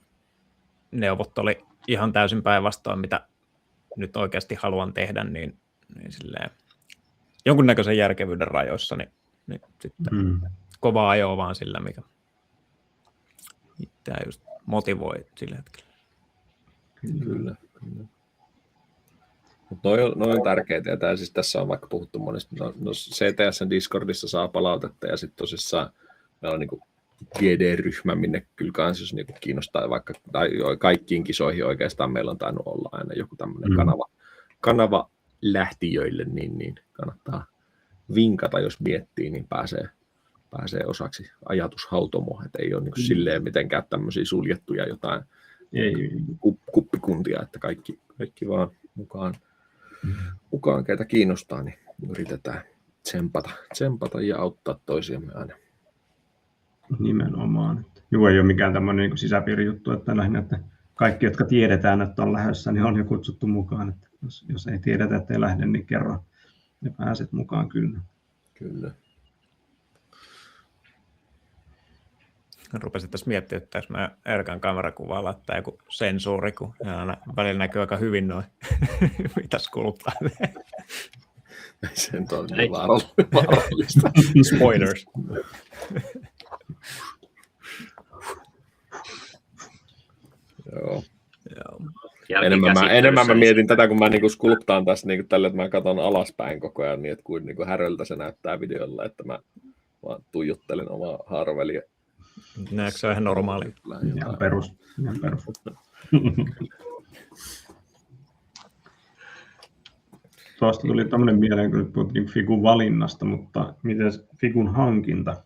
neuvot oli ihan täysin päinvastoin, mitä nyt oikeasti haluan tehdä, niin silleen jonkunnäköisen järkevyyden rajoissa, niin sitten kovaa ajoa vaan sillä, mikä itseä just motivoi sillä hetkellä. Kyllä. Mutta noi on tärkeitä, ja tää, siis tässä on vaikka puhuttu monesti, no CTS:n Discordissa saa palautetta, ja sitten tosissaan meillä on niinku GD-ryhmä, minne kyllä kans, jos niinku kiinnostaa vaikka, tai kaikkiin kisoihin oikeastaan meillä on tainnut olla aina joku tämmöinen kanava lähtijöille, niin kannattaa vinkata, jos miettii, niin pääsee osaksi ajatushautomoa, että ei ole niinku silleen mitenkään tämmöisiä suljettuja jotain kuppikuntia, että kaikki vaan mukaan keitä kiinnostaa, niin yritetään tsempata ja auttaa toisiamme aina. Nimenomaan. Joo, ei ole mikään tämmöinen niin sisäpiirijuttu, että lähinnä, että kaikki, jotka tiedetään, että on lähdössä, niin on jo kutsuttu mukaan. Että jos ei tiedetä, että ei lähde, niin kerro ja pääset mukaan kyllä. Kyllä. Rupesin tässä miettimään, että jos mä Erkan kamerakuvaa laittaa joku sensuuri, kun aina välillä näkyy aika hyvin noin, mitä skulptaa. Sen on vaarallista. Spoilers. Joo. Jälkikäsittelyssä Enemmän mä mietin tätä, kun mä niinku skulptaan tässä niinku tälle, että mä katson alaspäin koko ajan, niin että kuin niinku häröltä se näyttää videolla, että mä vaan tuijottelen omaa harvelia. Näetkö se on ihan normaali? Ihan perus. Tuosta tuli tämmöinen mieleen, kun nyt puhuttiin Figun valinnasta, mutta miten Figun hankinta?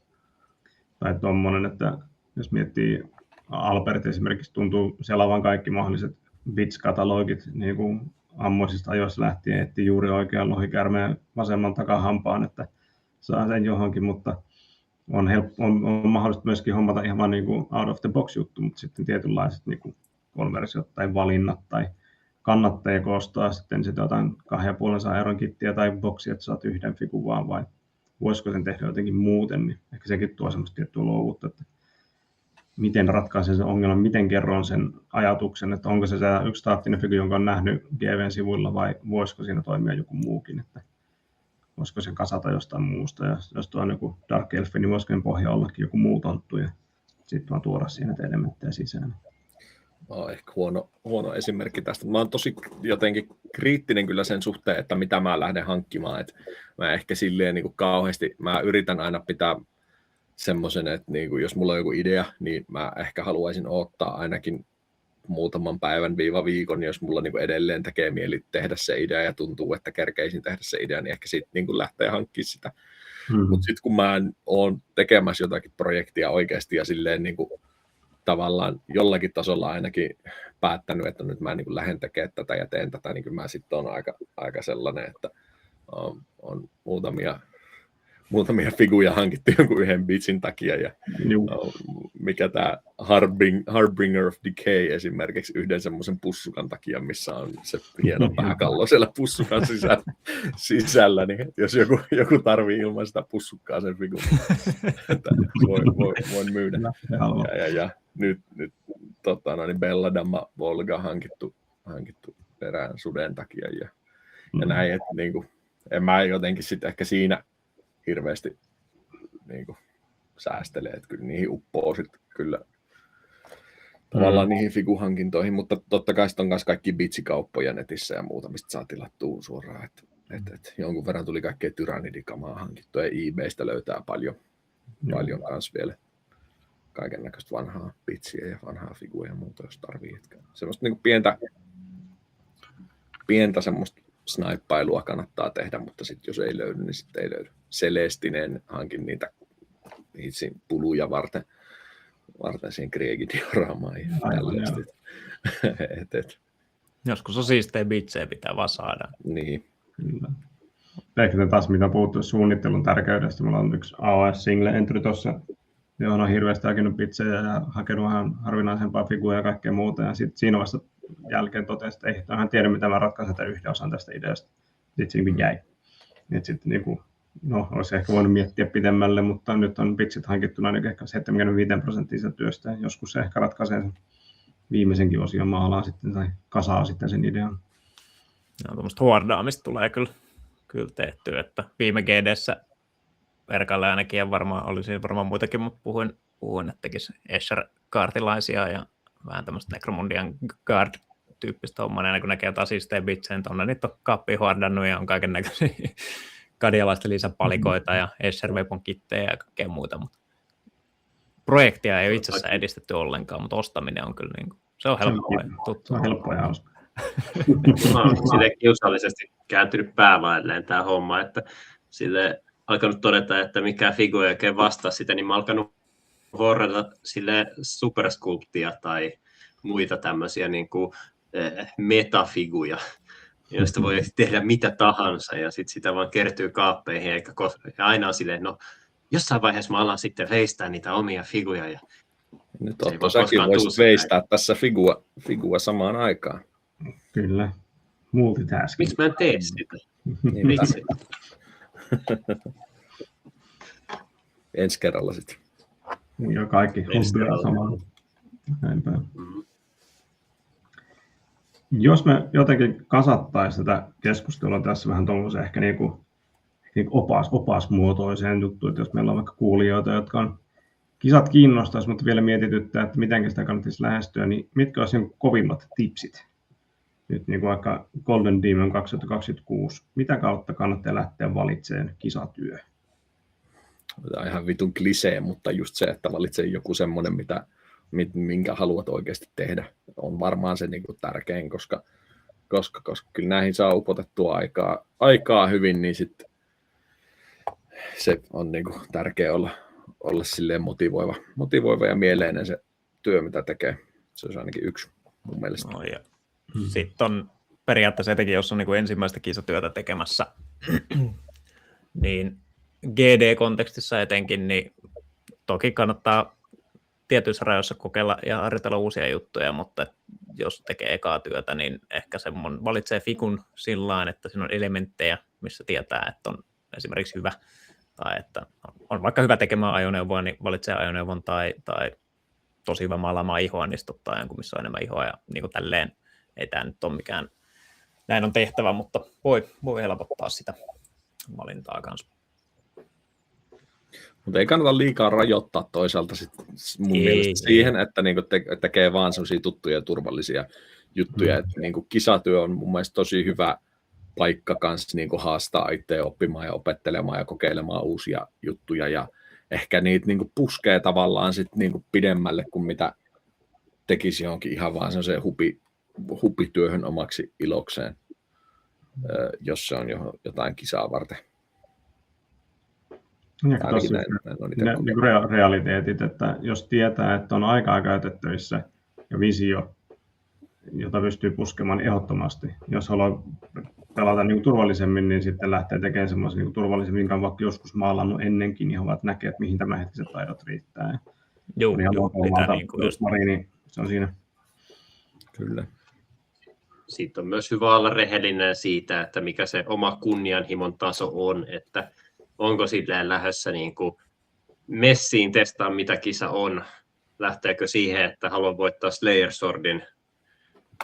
Tai tuommoinen, että jos miettii Albert esimerkiksi tuntuu selavan kaikki mahdolliset bits-katalogit niin kuin ammoisista ajoista lähtien, etti juuri oikean lohikäärmeen vasemman takahampaan, että saa sen johonkin, mutta on mahdollista myöskin hommata ihan niin kuin out of the box juttu, mutta sitten tietynlaiset niin kuin konversiot tai valinnat tai kannattaako ostaa sitten sitä jotain 2,5 euron kittiä tai boksia, että saat yhden fikun vaan, vai voisiko sen tehdä jotenkin muuten, niin ehkä sekin tuo semmoista tiettyä luovuutta, että miten ratkaisen sen ongelman, miten kerron sen ajatuksen, että onko se yksi staattinen figu, jonka on nähnyt GVn sivuilla, vai voisiko siinä toimia joku muukin, että voisiko sen kasata jostain muusta, ja jos tuo on joku Dark Elf, niin voisiko sen pohja ollakin joku muu tonttu, ja sitten vaan tuoda siinä elementtejä sisään. Ehkä huono esimerkki tästä. Mä oon tosi jotenkin kriittinen kyllä sen suhteen, että mitä mä lähden hankkimaan. Et mä ehkä silleen niin kuin kauheasti, mä yritän aina pitää semmoisen, että niin kuin jos mulla on joku idea, niin mä ehkä haluaisin odottaa ainakin muutaman päivän viikon, jos mulla niin kuin edelleen tekee mieli tehdä se idea ja tuntuu, että kerkeisin tehdä se idea, niin ehkä sitten niin lähtee hankkimaan sitä. Mutta sitten kun mä oon tekemässä jotakin projektia oikeasti ja silleen niin kuin tavallaan jollakin tasolla ainakin päättänyt, että nyt mä niin lähden tekemään tätä ja teen tätä, niin mä sitten on aika sellainen, että on muutamia figuja hankittu jonkun yhden bitsin takia, ja mikä tämä Harbinger of Decay esimerkiksi yhden semmoisen pussukan takia, missä on se hieno pääkallo siellä pussukan sisällä, niin jos joku tarvii ilman sitä pussukkaa sen figun, voin myydä. Ja nyt niin Belladamma Volga hankittu perään suden takia, ja näin, että niin kuin, en mä jotenkin sitten ehkä siinä hirveästi niin kuin säästelee, että kyllä niihin uppoo sitten kyllä tavallaan niihin figuhankintoihin, mutta totta kai sitten on myös kaikki bitsikauppoja netissä ja muuta, mistä saa tilattua suoraan, että jonkun verran tuli kaikkea tyrannidikamaa hankittua ja eBaystä löytää paljon kanssa vielä kaiken näköistä vanhaa bitsiä ja vanhaa figua ja muuta, jos tarvii. Semmoista niin kuin pientä semmoista snaippailua kannattaa tehdä, mutta sitten jos ei löydy, niin sitten ei löydy. Celestinen hankin niitä puluja varten siihen Kriegidioramaan ja tällaista. Joskus on siistejä bitsejä, pitää vaan saada. Niin. Kyllä. Ehkä taas mitä puhuttu suunnittelun tärkeydestä. Mulla on yksi AOS Single Entry tuossa johon on hirveästi hakenut pitsejä ja hakenut vähän harvinaisempaa figua ja kaikkea muuta. Ja sitten siinä vasta jälkeen totesi, että ei hän tiedä, mitä mä ratkaisen tämän yhden osan tästä ideasta. Sitten se niin jäi. Sitten niin kuin, no, olisi ehkä voinut miettiä pidemmälle, mutta nyt on pitsit hankittuna niin ehkä 75% työstä. Joskus se ehkä ratkaisee sen viimeisenkin osion maalaa sitten tai kasaa sitten sen idean. No, tuommoista huordaamista tulee kyllä tehtyä, että viime GD:ssä Erkalle ainakin, ja olisi varmaan muitakin, mutta puhuin että tekisi Escher-kaartilaisia ja vähän tämmöistä Necromundian Guard-tyyppistä hommaa, aina kun näkee jotain siistejä bitsejä, tuonne niitä on kaappiin huordannut ja on kaiken näköisiä kadialaista lisäpalikoita ja Escher-Weapon kittejä ja kaikkea muuta, mutta projektia ei ole itsessään edistetty ollenkaan, mutta ostaminen on kyllä niin kuin, se on helppoa ja tuttua. Se on helppoa ja hauska. Mä oon silleen kiusallisesti kääntynyt päälailleen tämä homma, että sille alkanut todeta, että mikään figu ei oikein vastaa sitä, niin mä oon alkanut horrata sille supersculptia tai muita tämmöisiä niin kuin metafiguja, joista voi tehdä mitä tahansa ja sitten sitä vaan kertyy kaappeihin ja aina on silleen, no jossain vaiheessa mä alan sitten veistää niitä omia figuja. Ja nyt Otto, säkin voisit veistää tässä figua samaan aikaan. Kyllä, multitasking. Miksi mä en tee sitä? Ensi kerralla sitten. Ja kaikki hobbia samaan. Näinpä. Jos me jotenkin kasattaisiin tätä keskustelua tässä vähän tuollaisen ehkä niinku opasmuotoiseen juttuun, että jos meillä on vaikka kuulijoita, jotka on kisat kiinnostaisi, mutta vielä mietityttää, että miten sitä kannattaisi lähestyä, niin mitkä olisi kovimmat tipsit? Nyt niin kuin vaikka Golden Demon 2026, mitä kautta kannattaa lähteä valitsemaan kisatyö? Tämä on ihan vitun klisee, mutta just se, että valitsee joku semmoinen, minkä haluat oikeasti tehdä, on varmaan se niin kuin tärkein, koska kyllä näihin saa upotettua aikaa hyvin, niin sitten se on niin kuin tärkeä olla silleen motivoiva ja mieleinen se työ, mitä tekee. Se on ainakin yksi mun mielestä. No, ja sitten on periaatteessa etenkin, jos on niin kuin ensimmäistä kisatyötä tekemässä, niin GD-kontekstissa etenkin, niin toki kannattaa tietyissä rajoissa kokeilla ja harjoitella uusia juttuja, mutta jos tekee ekaa työtä, niin ehkä valitsee figun sillain, että siinä on elementtejä, missä tietää, että on esimerkiksi hyvä, tai että on vaikka hyvä tekemään ajoneuvoa, niin valitsee ajoneuvon, tai tosi hyvä maalaamaan ihoa, niin ottaa jonkun, missä on enemmän ihoa, ja niin kuin tälleen ei tämä nyt ole mikään, näin on tehtävä, mutta voi helpottaa sitä valintaa kanssa. Mutta ei kannata liikaa rajoittaa toisaalta mun mielestä siihen, että niinku tekee vaan sellaisia tuttuja ja turvallisia juttuja. Että niinku kisatyö on mun mielestä tosi hyvä paikka kanssa niinku haastaa itseä oppimaan ja opettelemaan ja kokeilemaan uusia juttuja. Ja ehkä niitä niinku puskee tavallaan sit niinku pidemmälle kuin mitä tekisi johonkin ihan vaan sellaiseen hupityöhön omaksi ilokseen, jos se on jotain kisaa varten. Niin realiteetit, että jos tietää, että on aikaa käytettävissä ja visio, jota pystyy puskemaan ehdottomasti. Jos haluaa pelata niin turvallisemmin, niin sitten lähtee tekemään semmoisen niin turvallisemmin, minkä on vaikka joskus maalannut ennenkin, niin ovat näkee, että mihin tämänhetkiset taidot riittää. Joo, just niin se on siinä. Kyllä. Sitten on myös hyvä olla rehellinen siitä, että mikä se oma kunnianhimon taso on, että onko silleen lähdössä niin kuin messiin testaa, mitä kisa on. Lähteekö siihen, että haluan voittaa Slayer Swordin,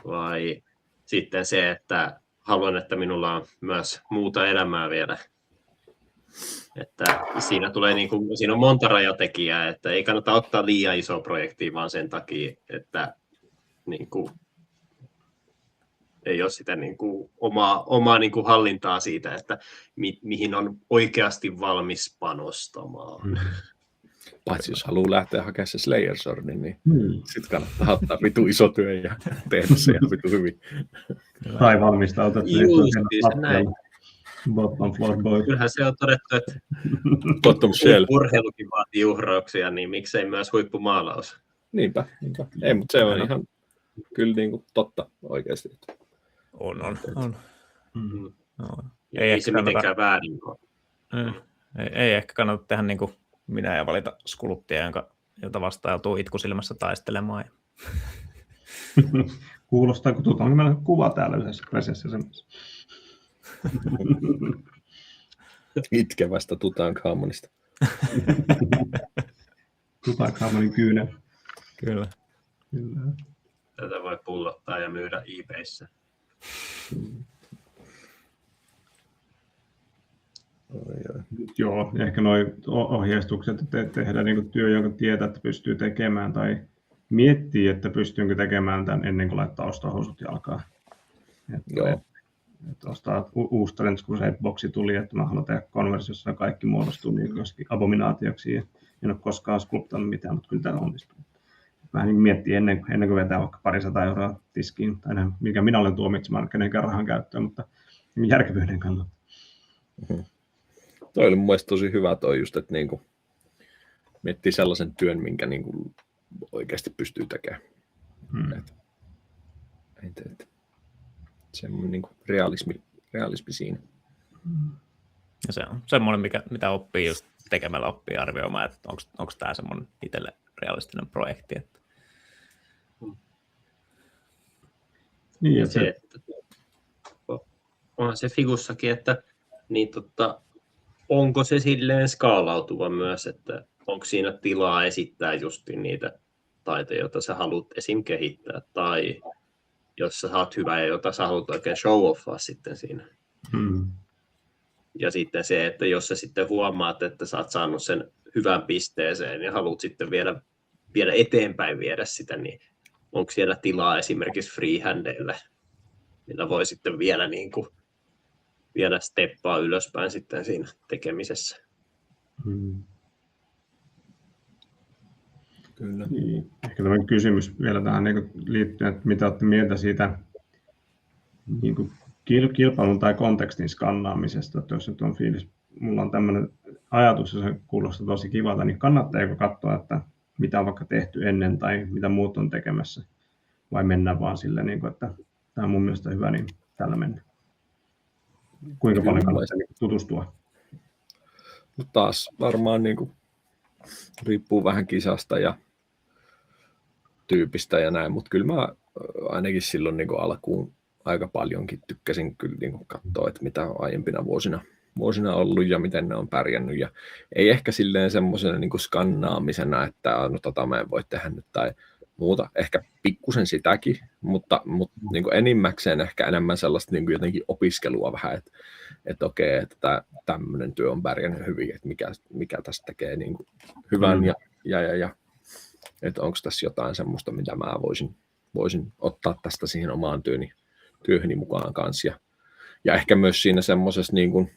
vai sitten se, että haluan, että minulla on myös muuta elämää vielä. Että siinä on monta rajatekijää, että ei kannata ottaa liian isoa projektia vaan sen takia, että niin kuin ei ole sitä niin kuin omaa niin kuin hallintaa siitä, että mihin on oikeasti valmis panostamaan. Paitsi jos haluaa lähteä hakemaan se Slayer Swordin, niin sitten kannattaa ottaa vitu iso työ ja tehdä se ihan vitu hyvin. Tai valmistautua. Bottom floor boy. Kyllähän se on todettu, että urheilukin vaatii uhrauksia, niin miksei myös huippumaalaus. Niinpä. Ei, mutta se on ihan kyllä niin kuin totta oikeasti. On. Ei se mitenkään väärin ole. Ei ehkä kannata tehdä niin kuin minä ja valita skulptia, jota vastaan joutuu itkusilmässä taistelemaan. Kuulostaa, kun onko meillä kuva täällä yhdessä presessä semmoisessa. Itkevästä Tutankhamonista. Tutankhamonin kyynel. Kyllä. Kyllä. Tätä voi pullottaa ja myydä eBayssä. Joo, ehkä nuo ohjeistukset, että tehdään niin työ, jonka tietää, että pystyy tekemään, tai miettii, että pystyykö tekemään tämän ennen kuin laittaa ostohousut jalkaan. Että ostaa uusi Trends Crusade-boksi tuli, että mä haluan tehdä konversiossa ja kaikki muodostuu niin joskin abominaatioksi. En ole koskaan skulptannut mitään, mutta kyllä tämä onnistuu. Vähän niin miettii ennen kuin vetää vaikka 200 euroa tiskiin, tai mikä minä olen tuomitsemaan kenenkään rahan käyttöön, mutta järkevyyden kannalta. Toi oli mun mielestä tosi hyvä toi just, että niinku miettii sellaisen työn, minkä niinku oikeasti pystyy tekemään. Semmoinen niinku realismi siinä. Ja se on semmoinen, mitä oppii just tekemällä, oppii arvioimaan, että onko tämä semmoinen itselle realistinen projekti. Että... Niin, onhan se figussakin, että niin onko se silleen skaalautuva myös, että onko siinä tilaa esittää justiin niitä taitoja, joita sä haluat esim. Kehittää, tai jos sä saat hyvää ja jota sä haluat oikein show-offaa sitten siinä. Ja sitten se, että jos sä sitten huomaat, että sä oot saanut sen hyvän pisteeseen ja haluat sitten vielä eteenpäin viedä sitä, niin onko siellä tilaa esimerkiksi freehandeille, millä voi sitten vielä steppaa ylöspäin sitten siinä tekemisessä. Kyllä. Niin. Ehkä tämmöinen kysymys vielä tähän niin liittyen, että mitä olette mieltä siitä niin kilpailun tai kontekstin skannaamisesta, että jos nyt on fiilis, mulla on tämmöinen ajatus ja se kuulostaa tosi kivalta, niin kannattaako katsoa, että mitä on vaikka tehty ennen tai mitä muut on tekemässä, vai mennään vaan silleen, että tämä on mun mielestä hyvä, niin tällä mennään. Kuinka paljon kannattaa tutustua? Mutta taas varmaan riippuu vähän kisasta ja tyypistä ja näin, mutta kyllä mä ainakin silloin alkuun aika paljonkin tykkäsin kyllä katsoa, että mitä on aiempina vuosina ollut ja miten ne on pärjännyt. Ja ei ehkä silleen semmoisena skannaamisena, että no tota mä en voi tehdä nyt tai muuta. Ehkä pikkusen sitäkin, mutta enimmäkseen ehkä enemmän sellaista jotenkin opiskelua vähän, että okei, että tämmöinen työ on pärjännyt hyvin, että mikä tästä tekee hyvän ja että onko tässä jotain semmoista, mitä mä voisin ottaa tästä siihen omaan työhöni mukaan kanssa. Ja ehkä myös siinä semmoisessa, kun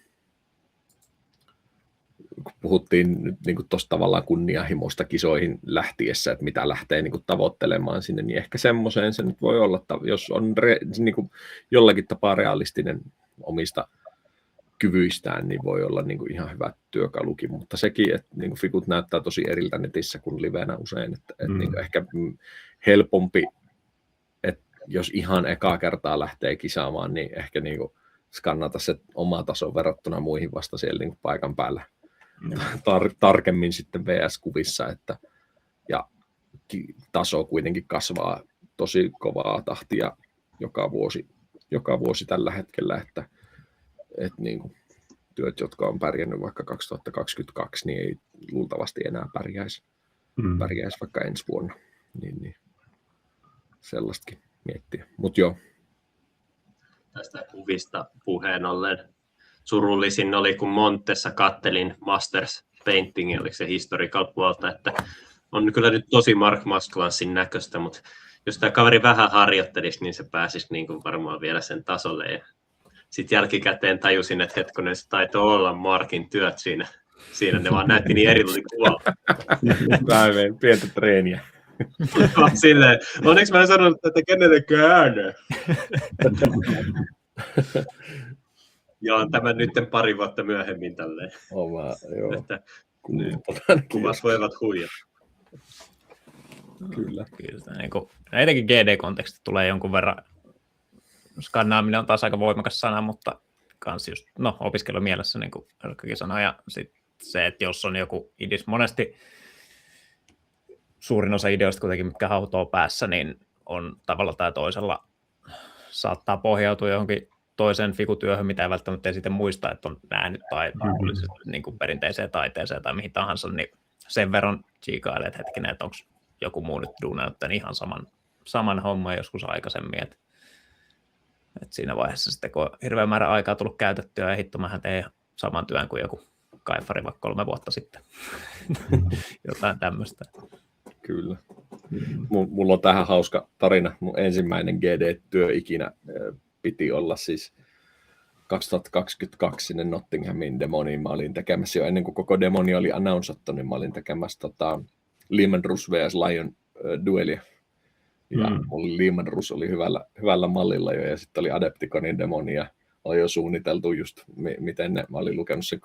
puhuttiin nyt tuosta tavallaan kunnianhimosta kisoihin lähtiessä, että mitä lähtee tavoittelemaan sinne, niin ehkä semmoiseen se nyt voi olla, että jos on jollakin tapaa realistinen omista kyvyistään, niin voi olla ihan hyvä työkalukin, mutta sekin, että figut näyttää tosi eriltä netissä kuin livenä usein, että ehkä helpompi, että jos ihan ekaa kertaa lähtee kisaamaan, niin ehkä skannata se oma taso verrattuna muihin vasta siellä paikan päällä tarkemmin sitten VS-kuvissa, että ja taso kuitenkin kasvaa tosi kovaa tahtia joka vuosi tällä hetkellä, että työt, jotka on pärjännyt vaikka 2022, niin ei luultavasti enää pärjäisi vaikka ensi vuonna. Niin sellaistakin miettiä. Mut joo. Tästä kuvista puheen ollen surullisin oli, kun Montessa kattelin Masters Painting, oliko se historical puolta, että on kyllä nyt tosi Mark Masklansin näköistä, mutta jos tämä kaveri vähän harjoittelisi, niin se pääsisi varmaan vielä sen tasolle. Ja sitten jälkikäteen tajusin, että hetkonen, se taitoi olla Markin työt siinä ne vaan näytti niin erilainen kuvalta. Päivän pientä treeniä. Silleen, onneksi mä en sanonut tätä kenellekään. Ja on tämä nyt pari vuotta myöhemmin tälleen. Joo. Että kuvat voivat huijata. Kyllä. Etenkin GD-konteksti tulee jonkun verran. Skannaaminen on taas aika voimakas sana, mutta kans just, opiskelumielessä, niin kuin Elkkakin sanoi, ja sitten se, että jos on joku idis, monesti suurin osa ideoista kuitenkin, mitkä hautoo päässä, niin on tavalla tai toisella saattaa pohjautua johonkin toiseen figutyöhön, mitä ei välttämättä sitten muista, että on nähnyt tai olisi niin kuin perinteiseen taiteeseen tai mihin tahansa, niin sen verran tsiikailee, että hetkinen, että onko joku muu nyt duunannut tämän ihan saman homman joskus aikaisemmin, että siinä vaiheessa sitten, kun on hirveän määrä aikaa tullut käytettyä, ja hitto, mähän tein saman työn kuin joku kaifari vaikka 3 vuotta sitten. Jotain tämmöistä. Kyllä. Mulla on tähän hauska tarina. Mun ensimmäinen GD-työ ikinä piti olla siis 2022 sinne Nottinghamin demoniin. Mä olin tekemässä jo ennen kuin koko demoni oli announcattu, niin mä olin tekemässä Lehman Russ vs. Lion duelia. Ja mulla Lehman Russ oli hyvällä mallilla jo, ja sitten oli Adepticonin demoni, ja oli jo suunniteltu just, miten mä olin lukenut sen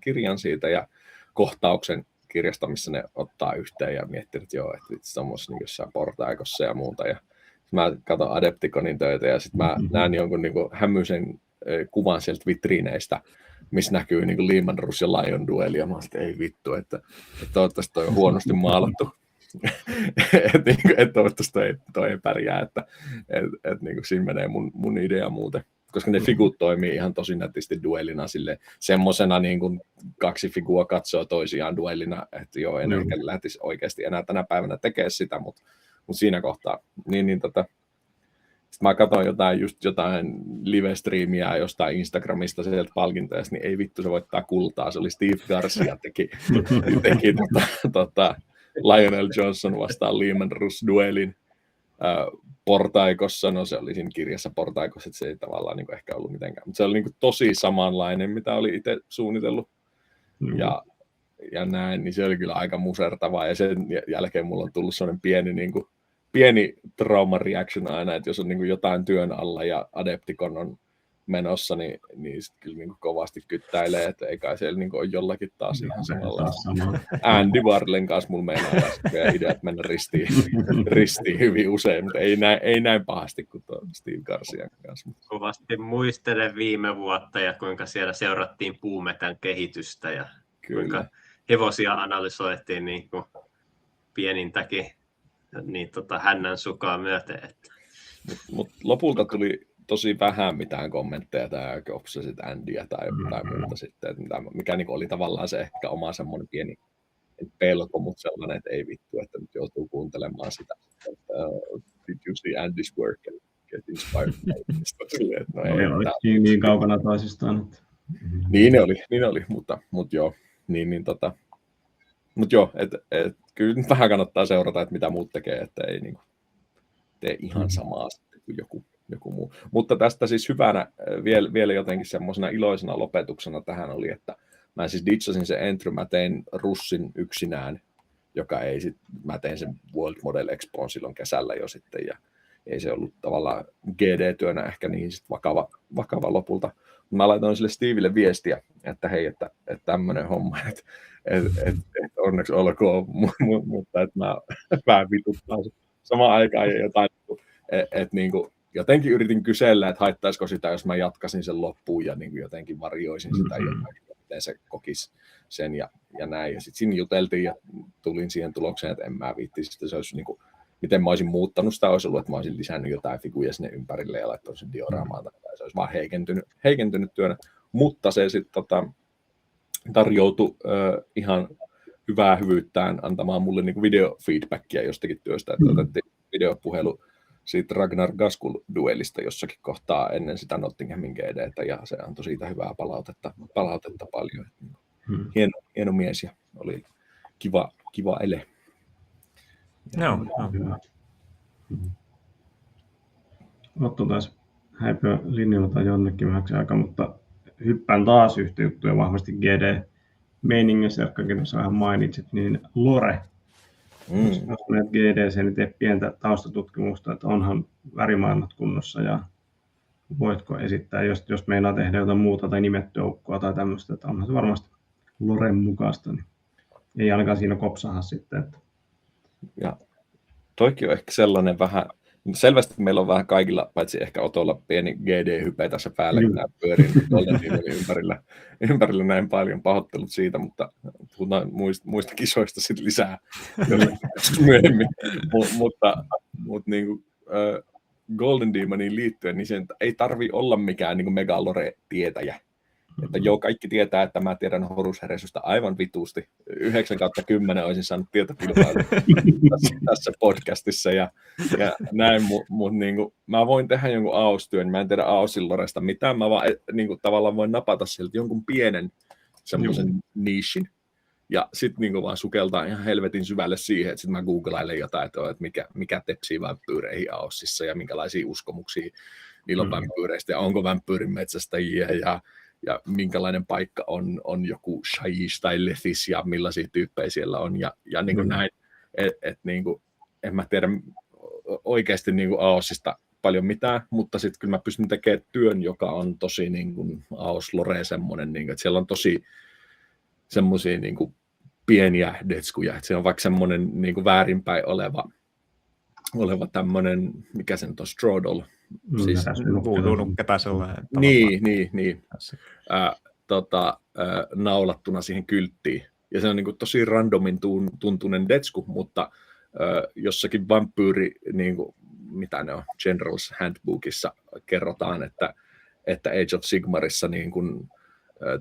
kirjan siitä, ja kohtauksen kirjasta, missä ne ottaa yhteen, ja miettinyt, että joo, että itse asiassa niin jossain portaikossa ja muuta, ja mä katson Adepticonin töitä, ja sitten mä näen jonkun niin kuin hämmyisen kuvan sieltä vitriineistä, missä näkyy niin kuin Lehman Russ ja Lion dueli, ja mä olin, että ei vittu, että toivottavasti toi on huonosti maalattu. että toivottavasti toi ei pärjää, että niin kuin siinä menee mun idea muuten. Koska ne figut toimii ihan tosi nätisti duellina sille semmosena niin kuin 2 figua katsoo toisiaan duellina, että joo, en ehkä lähtisi oikeasti enää tänä päivänä tekemään sitä, mutta siinä kohtaa. Sitten mä katsoin jotain live-striimiä jostain Instagramista sieltä palkintoja, niin ei vittu, se voittaa kultaa. Se oli Steve Garcia teki Lionel Johnson vastaan Lehman Russ duelin portaikossa. No se oli siinä kirjassa portaikossa, että se ei tavallaan niin kuin ehkä ollut mitenkään. Mutta se oli niin kuin tosi samanlainen, mitä oli itse suunnitellut. Ja näin, niin se oli kyllä aika musertavaa. Ja sen jälkeen mulla on tullut sellainen pieni trauma reaction aina, että jos on niin kuin jotain työn alla ja Adepticon on menossa, niin sitten kyllä niin kuin kovasti kyttäilee, että ei kai siellä niin kuin ole jollakin taas ihan samalla. Andy Warlen kanssa mulla meinaa ideat mennä ristiin hyvin usein, mutta ei näin pahasti kuin tuo Steve Garcian kanssa. Kovasti muistelen viime vuotta ja kuinka siellä seurattiin puumetän kehitystä ja kuinka hevosia analysoitiin niin kuin pienintäkin niin hännän sukaa myöten. Mut lopulta tuli tosi vähän mitään kommentteja tai Obsessit Andyä tai muuta sitten, mikä niin oli tavallaan se ehkä oma semmoinen pieni pelko, mutta sellainen, että ei vittu, että nyt joutuu kuuntelemaan sitä. Did you see Andy's work and get inspired? Niin kaukana toisistaan. Niin ne oli, mutta joo. Mutta joo, kyllä nyt vähän kannattaa seurata, että mitä muut tekee, että ei niin kuin tee ihan samaa sitten kuin joku muu. Mutta tästä siis hyvänä vielä jotenkin semmoisena iloisena lopetuksena tähän oli, että mä siis ditchasin sen entry, mä tein Russin yksinään, joka ei sitten, mä tein sen World Model Expoon silloin kesällä jo sitten, ja ei se ollut tavallaan GD-työnä ehkä niin sit vakava lopulta. Mä laitoin sille Stevelle viestiä, että hei, että tämmöinen homma, että onneksi olkoon, mutta että mä vähän vituttaa samaan aikaan ja jotain, että niinku, jotenkin yritin kysellä, että haittaisiko sitä, jos mä jatkaisin sen loppuun ja niin jotenkin varjoisin sitä jotain, miten se kokisi sen ja näin. Ja sitten siinä juteltiin ja tulin siihen tulokseen, että en mä viittisi, että se olisi niin kuin, miten mä olisin muuttanut sitä, olisi ollut, että mä olisin lisännyt jotain figuja sinne ympärille ja laittanut sen dioraamaan, tai se olisi vaan heikentynyt työnä. Mutta se sitten tarjoutui ihan hyvää hyvyyttään antamaan mulle niin kuin videofeedbackia jostakin työstä, että otettiin videopuhelu siitä Ragnar Gaskul-duellista jossakin kohtaa ennen sitä Nottinghamin GD:tä, ja se antoi siitä hyvää palautetta paljon. Hieno mies, ja oli kiva ele. No. Otto taas häipyä linjoilta jonnekin vähäksi aikaa, mutta hyppään taas yhtä juttuja vahvasti GD-meiningissä, jotka tuossa vähän mainitsit, niin Lore. Jos menet GDC, niin tee pientä taustatutkimusta, että onhan värimaailmat kunnossa ja voitko esittää, jos meinaa tehdä jotain muuta tai nimettyä ukkoa tai tämmöistä, että onhan se varmasti Loren mukaista, niin ei ainakaan siinä kopsaha sitten. Että. Ja toikin on ehkä sellainen vähän Selvästi meillä on vähän kaikilla, paitsi ehkä Otolla pieni GD-hype tässä päällä, kun nämä pyörii Golden Demonin ympärillä näin paljon. Pahoittelut siitä, mutta puhutaan muista kisoista sitten lisää myöhemmin. Mutta niin kuin, Golden Demoniin liittyen, niin sen ei tarvi olla mikään niin kuin megalore-tietäjä. Että joo, kaikki tietää, että mä tiedän Horus Heresusta aivan vitusti. 9/10 olisin saanut tietokilpailua tässä podcastissa ja näin, mutta niin mä voin tehdä jonkun AOS-työn, mä en tiedä AOSin loresta mitään, mä vaan niin kuin, tavallaan voin napata sieltä jonkun pienen semmoisen niishin ja sitten niin vaan sukeltaa ihan helvetin syvälle siihen, että sitten mä googlailen jotain, että mikä tepsii vampyyreihin AOSissa ja minkälaisia uskomuksia niillä on vampyyreistä ja onko vampyyrin metsästäjiä ja minkälainen paikka on joku Shaiish tai Lethis ja millaisia tyyppejä siellä on ja niin kuin näin, että niin kuin, en mä tiedä oikeasti niin kuin AOSista paljon mitään, mutta sitten kyllä mä pystyn tekemään työn, joka on tosi niin kuin AOS-lore semmoinen, niin kuin, että siellä on tosi semmoisia niin kuin pieniä detskuja, että se on vaikka semmoinen niin kuin väärinpäin oleva tämmöinen, mikä se nyt on, Strodol. Siis voodoo-nukke taisi olla. Niin. Naulattuna siihen kylttiin. Ja se on niin kuin tosi randomin tuntunen detsku, mutta jossakin vampyyri, niin kuin, mitä ne on, General's Handbookissa kerrotaan, että Age of Sigmarissa niin kuin,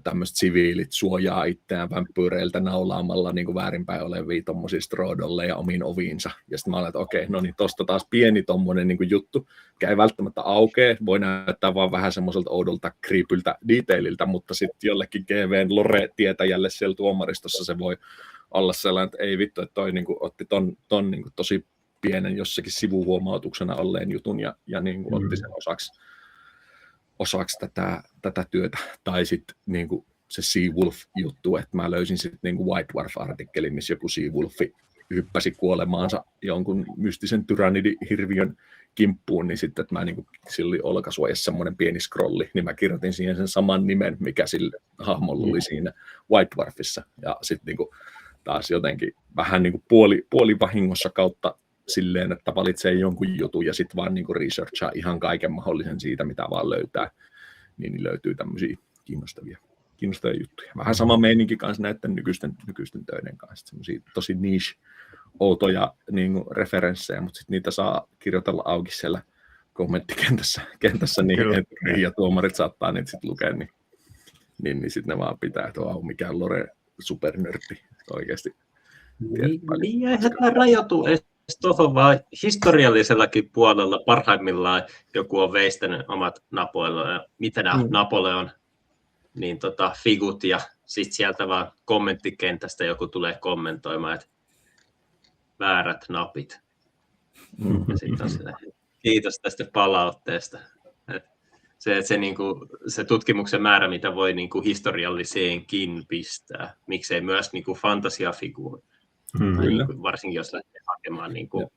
tämmöiset siviilit suojaa itseään vampyyreiltä naulaamalla niin kuin väärinpäin olevia tommosia Strodolleja omiin oviinsa. Ja sitten mä olen, että okei, no niin tosta taas pieni tommonen niin kuin juttu, mikä ei välttämättä aukee, voi näyttää vaan vähän semmoiselta oudolta creepyltä detaililta, mutta sitten jollekin GVn lore-tietäjälle siellä tuomaristossa se voi olla sellainen, että ei vittu, että toi niin kuin otti ton niin kuin tosi pienen jossakin sivuhuomautuksena olleen jutun ja niin kuin otti sen osaksi tätä työtä, tai sitten niinku se Seawolf-juttu, että mä löysin sitten niinku White Dwarf-artikkelin, missä joku Seawolfi hyppäsi kuolemaansa jonkun mystisen tyrannidihirviön kimppuun, niin sitten, että mä niinku, sillä oli olkasuojassa semmoinen pieni scrolli, niin mä kirjoitin siihen sen saman nimen, mikä sillä hahmolla oli siinä White Dwarfissa, ja sitten niinku taas jotenkin vähän niinku puoli vahingossa kautta silleen, että valitsee jonkun jutun ja sitten vaan niinku researchaa ihan kaiken mahdollisen siitä, mitä vaan löytää, niin löytyy tämmöisiä kiinnostavia juttuja. Vähän sama meininki kanssa näiden nykyisten töiden kanssa, semmoisia tosi niche, outoja niinku referenssejä, mutta sitten niitä saa kirjoitella auki siellä kommenttikentässä niin, ja tuomarit saattaa niitä sitten lukea, niin sitten ne vaan pitää, että on mikään lore supernörtti oikeasti. Niin, eihän tämä rajoitu tuohon, vaan historiallisellakin puolella parhaimmillaan joku on veistänyt omat mitä nämä Napoleon niin figut, ja sitten sieltä vaan kommenttikentästä joku tulee kommentoimaan, että väärät napit. Ja sitten on sillä, kiitos tästä palautteesta. Se tutkimuksen määrä, mitä voi niinku historialliseenkin pistää, miksei myös niinku fantasiafiguun. Varsinkin jos lähtee hakemaan niinku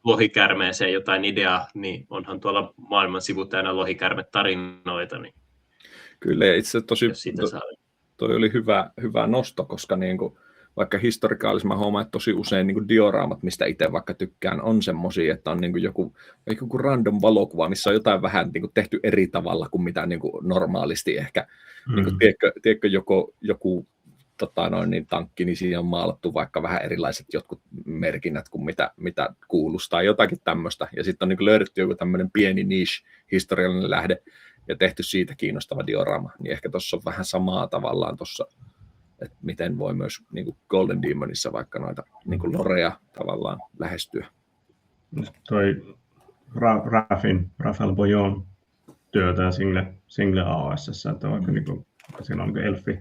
lohikärmeeseen jotain ideaa, niin onhan tuolla maailman sivu täynnä lohikärmetarinoita. Niin kyllä, ja itse toi oli hyvä nosto, koska niinku, vaikka historikaalissa mä huomaan, että tosi usein niinku dioraamat, mistä itse vaikka tykkään, on semmosia, että on niinku joku random valokuva, missä on jotain vähän niinku tehty eri tavalla kuin mitä niinku normaalisti ehkä. Niinku, tiedätkö joku tankki, niin siinä on maalattu vaikka vähän erilaiset jotkut merkinnät kuin mitä kuulustaa, jotakin tämmöistä. Ja sitten on niin löydetty joku tämmöinen pieni niche historiallinen lähde ja tehty siitä kiinnostava dioraama. Niin ehkä tuossa on vähän samaa tavallaan tuossa, että miten voi myös niin kuin Golden Demonissa vaikka noita niin kuin lorea tavallaan lähestyä. Toi Raphael Boyon työtä single AOS, että vaikka niin kuin, siinä on elfi,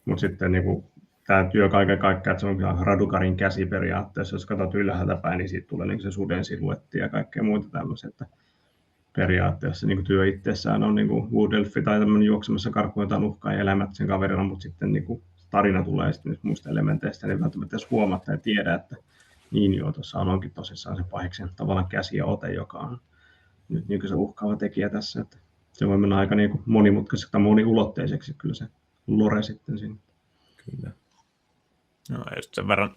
mutta sitten niin tämä työ kaiken kaikkiaan, että se on Radukarin käsi periaatteessa, jos katsot ylhäältä päin, niin siitä tulee niin se suden siluetti ja kaikkea muuta tämmöistä, että periaatteessa niin työ itsessään on niin Wood Elfi tai tämmöinen juoksemassa karkuun jotain uhkaa ja elämät sen kaverina, mutta sitten niin tarina tulee sitten muista elementeistä, niin välttämättä edes huomatta ja tiedä, että niin joo, tuossa onkin tosissaan se pahiksen tavallaan käsi ja ote, joka on nyt niin se uhkaava tekijä tässä, että se voi mennä aika niin monimutkaiseksi tai moniulotteiseksi kyllä se lore sitten siinä. Kyllä. No just sen verran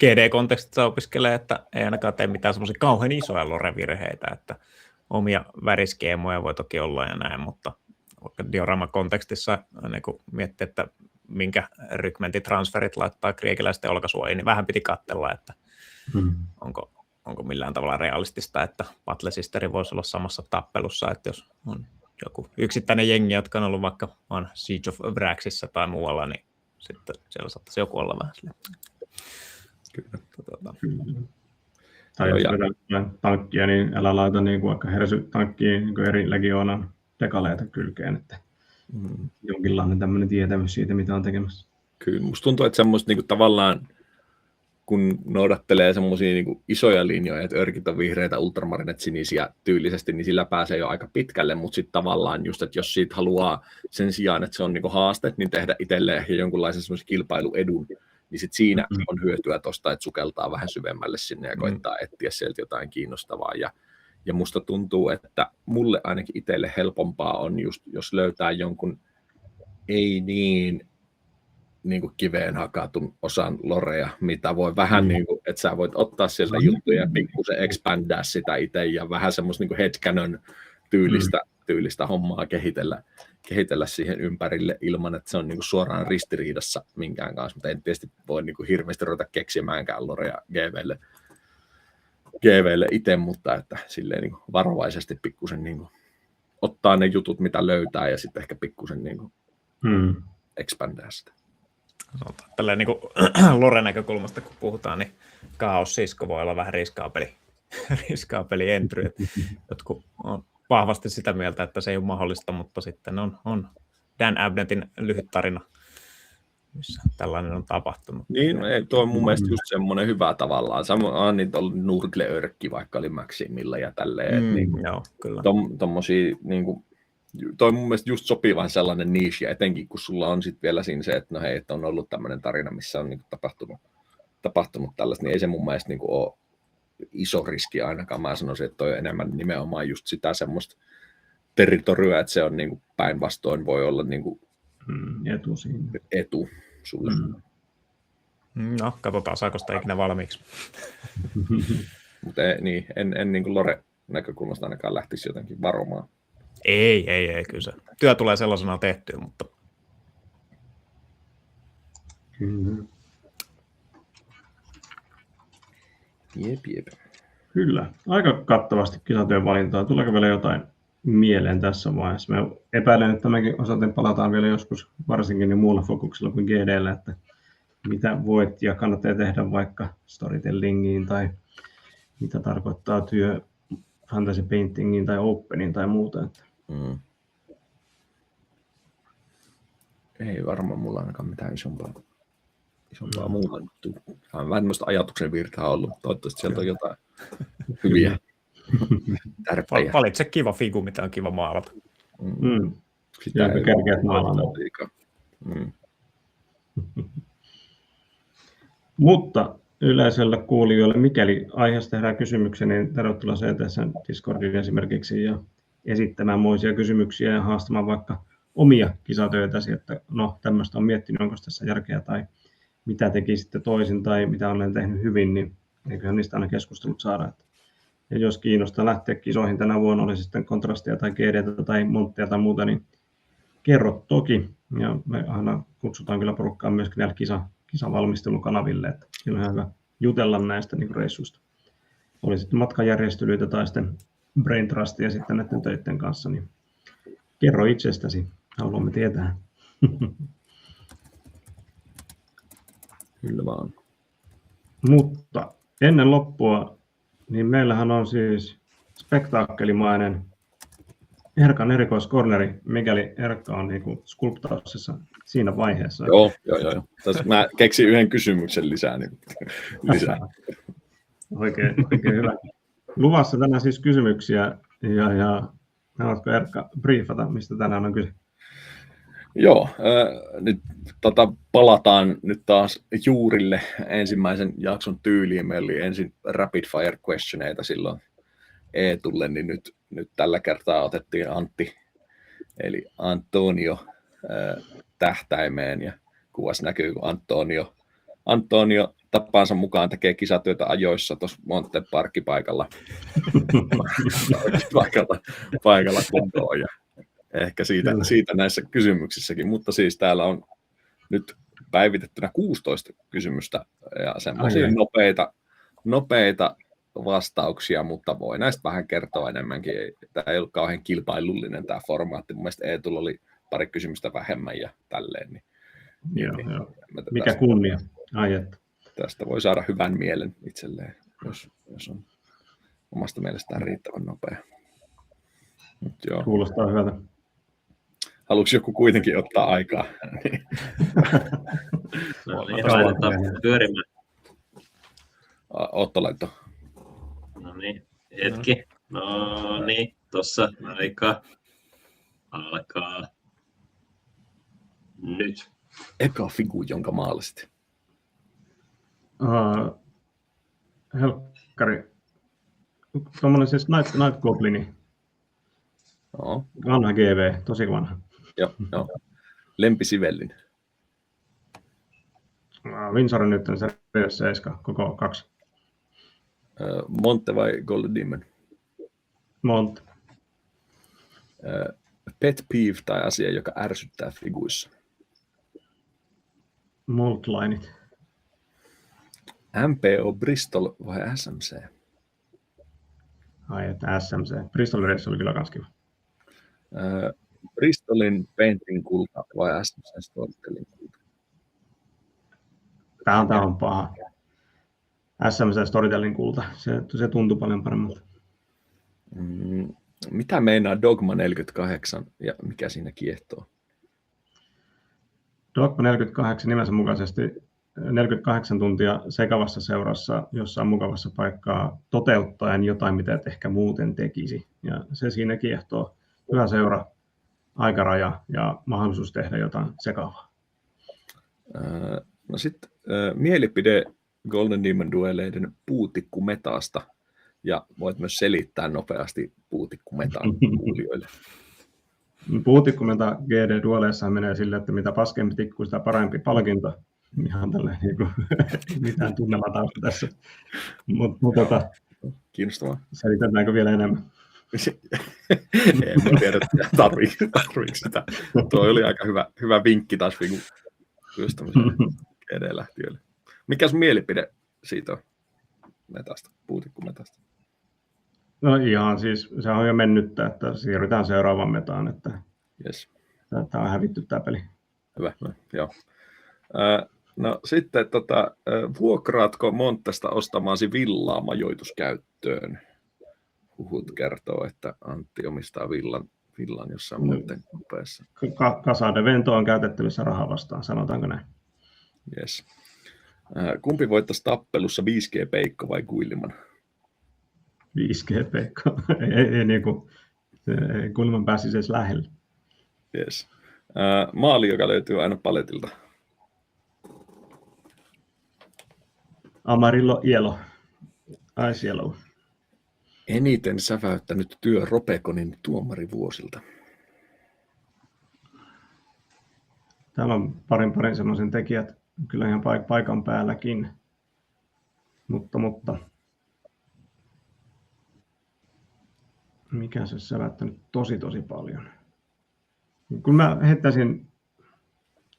GD-kontekstissa opiskelee, että ei ainakaan tee mitään semmoisia kauhean isoja lore-virheitä, että omia väriskeemoja voi toki olla ja näin, mutta vaikka diorama-kontekstissa niin kun miettii, että minkä rykmentitransferit laittaa kriegiläisten olkasuojiin, niin vähän piti katsella, että onko millään tavalla realistista, että Battle Sisteri voisi olla samassa tappelussa, että jos on joku yksittäinen jengi, jotka on ollut vaikka vaan Siege of Vraxissa tai muualla, niin sitten siellä saattaisi joku olla vähän silleen. Kyllä. Tai jos vedät tankkia, niin älä laita niin vaikka hersytankkiin niin eri legioonan dekaleita kylkeen, että jonkinlainen tämmöinen tietämys siitä, mitä on tekemässä. Kyllä, musta tuntuu, että semmoista niin kuin, tavallaan, kun noudattelee semmoisia niin isoja linjoja, että örkit on vihreitä, ultramarinet sinisiä tyylisesti, niin sillä pääsee jo aika pitkälle, mutta sitten tavallaan just, että jos siitä haluaa sen sijaan, että se on niin kuin haaste, niin tehdä itselleen jonkunlaisen semmoisen kilpailuedun, niin sitten siinä on hyötyä tuosta, että sukeltaa vähän syvemmälle sinne ja koittaa etsiä sieltä jotain kiinnostavaa. Ja musta tuntuu, että mulle ainakin itselle helpompaa on just, jos löytää jonkun ei niin kuin kiveen hakatun osan lorea, mitä voi vähän, niin kuin, että sä voit ottaa sieltä juttuja ja pikkusen expandää sitä itse ja vähän semmoista niin headcanon tyylistä hommaa kehitellä siihen ympärille ilman, että se on niin kuin suoraan ristiriidassa minkään kanssa, mutta en tietysti voi niin kuin hirveästi ruveta keksimäänkään lorea GVlle itse, mutta että silleen niin kuin varovaisesti pikkusen niin kuin ottaa ne jutut, mitä löytää ja sitten ehkä pikkusen niin kuin expandää sitä. Tälleen niin lore-näkökulmasta, kun puhutaan, niin Chaos Sisko voi olla vähän riskaapeli entry. Jotkut on vahvasti sitä mieltä, että se ei ole mahdollista, mutta sitten on Dan Abnettin lyhyt tarina, missä tällainen on tapahtunut. Niin, tuo on mun mielestä just semmoinen hyvä tavallaan. Samoin niitä oli Nurgle-örkki, vaikka oli Maximilla ja tälleen. Niin, joo, kyllä. Tommosia, niin kuin, toi mun mielestä just sopivan sellainen niche, etenkin kun sulla on sitten vielä siinä se, että no hei, että on ollut tämmöinen tarina, missä on niin tapahtunut tällaista, niin ei se mun mielestä niin kuin ole iso riski ainakaan. Mä sanoisin, että toi on enemmän nimenomaan just sitä semmoista territoriaa, että se on niin kuin päinvastoin voi olla niin kuin etu sulle. No, katsotaan, saako sitä ikinä valmiiksi. Mutta niin, en niin kuin lore-näkökulmasta ainakaan lähtisi jotenkin varomaan. Ei, kyllä se työ tulee sellaisena tehtyä, mutta... Jep. Kyllä, aika kattavasti kisatyön valintaa. Tuleeko vielä jotain mieleen tässä vaiheessa? Mä epäilen, että tämäkin osaten palataan vielä joskus, varsinkin niin muulla fokuksella kuin GD:llä, että mitä voit ja kannattaa tehdä vaikka storytellingiin tai mitä tarkoittaa työ fantasy paintingiin tai openiin tai muuta. Ei varmaan mulla ainakaan mitään isompaa muuta. Vähän tämmöistä ajatuksen virtaa ollut. Toivottavasti sieltä on jotain hyviä tärpejä. Valitse kiva figu, mitä on kiva maalata. Sitä ei kerkeät maalata. Mutta yleisölle kuulijoille, mikäli aiheesta herää kysymyksiä, niin tervetuloa CTS:n Discordiin esimerkiksi ja esittämään moisia kysymyksiä ja haastamaan vaikka omia kisatöitäsi, että no tämmöistä on miettinyt, onko tässä järkeä tai mitä tekisitte toisin tai mitä olen tehnyt hyvin, niin eiköhän niistä aina keskustelut saada. Ja jos kiinnostaa lähteä kisoihin tänä vuonna, oli sitten kontrastia tai GD:tä tai montteja tai muuta, niin kerro toki. Ja me aina kutsutaan kyllä porukkaa myöskin näille kisavalmistelukanaville, että siinä on hyvä jutella näistä niin reissuista. Oli sitten matkajärjestelyitä tai sitten brain trustia sitten näiden töiden kanssa, niin kerro itsestäsi, haluamme tietää. Kyllä vaan. Mutta ennen loppua, niin meillähän on siis spektaakkelimainen Erkan erikoiskorneri, mikäli Erkka on niin skulptauksessa siinä vaiheessa. Joo. Tässä mä keksin yhden kysymyksen lisää. Oikein hyvä. Luvassa tänään siis kysymyksiä ja haluatko Erkka briefata, mistä tänään on kyse? Joo, nyt palataan nyt taas juurille ensimmäisen jakson tyyliin. Meillä oli ensin rapid fire questioneita silloin Eetulle, niin nyt tällä kertaa otettiin Antti, eli Antonio tähtäimeen, ja kuvassa näkyy, kun Antonio tapansa mukaan tekee kisatyötä ajoissa tuossa Monten parkkipaikalla paikalla kuntoon. Ja ehkä siitä näissä kysymyksissäkin, mutta siis täällä on nyt päivitettynä 16 kysymystä ja semmoisia nopeita vastauksia, mutta voi näistä vähän kertoa enemmänkin. Tämä ei ollut kauhean kilpailullinen tämä formaatti. Mun mielestä Eetulla oli pari kysymystä vähemmän ja tälleen. Niin, joo. Mikä kunnia. Tästä voi saada hyvän mielen itselleen, jos on omasta mielestään riittävän nopea. Joo. Kuulostaa hyvältä. Haluatko joku kuitenkin ottaa aikaa? No niin, laitetaan pyörimään. Otto laitto. No niin, hetki. No niin, tossa aika alkaa nyt. Eka figu, jonka maalasit. Helkkari. Tuommoinen siis Night Goblini. Joo. Vanha GV, tosi vanha. Joo. Lempisivellin. Windsor on nyt Series 7, koko 2. Monte vai Golden Demon? Monte. Pet peeve tai asia, joka ärsyttää figuissa. Multlineit. MPO Bristol vai SMC? Ai, että SMC. Bristol Race oli kyllä kans kiva. Bristolin Painting kulta vai SMC Storytelling kulta? Tämä on paha. SMC Storytelling kulta. Se tuntuu paljon paremmalta. Mitä meinaa Dogma 48 ja mikä siinä kiehtoo? Dogma 48 nimensä mukaisesti 48 tuntia sekavassa seurassa jossain mukavassa paikkaa toteuttaen jotain, mitä et ehkä muuten tekisi. Ja se siinä kiehtoo. Hyvä seura, aikaraja ja mahdollisuus tehdä jotain sekavaa. No sitten mielipide Golden Demon dueleiden puutikkumetaasta. Ja voit myös selittää nopeasti puutikkumetaan kuulijoille. Puutikkumeta GD-duoleissa menee sille, että mitä paskempi tikku, sitä parempi palkinto. Ihan tälleen, niin kuin, mitään tunnelmatausta tässä. Mutta kiinnostavaa. Selitetäänkö vielä enemmän? En tiedä, tarviiko sitä. Tuo oli aika hyvä vinkki taas just tämmöiselle GD-lähtiöille. Mikä sun mielipide siitä on metasta, puutikkumetasta? No ihan siis, se on jo mennyttä, että siirrytään seuraavaan metaan, että yes. Tämä on hävitty tämä peli. Hyvä, joo. No sitten vuokraatko Montesta ostamaasi villaa majoituskäyttöön? Huhut kertoo, että Antti omistaa villan jossain Monten kupeessa. Casa de Vento on käytettävissä rahaa vastaan, sanotaanko näin? Yes. Kumpi voittaisi tappelussa 5G-Peikko vai Guilliman? 5G-Peikko. ei niinku, Guilliman pääsisi edes lähelle. Yes. Maali, joka löytyy aina paletilta. Amarillo Yellow. Ice Yellow. Eniten säväyttänyt työ Ropekonin tuomarivuosilta. Täällä on parin semmoisen tekijät kyllä ihan paikan päälläkin. Mutta mikä se säväyttänyt tosi paljon. Kun mä heittäisin,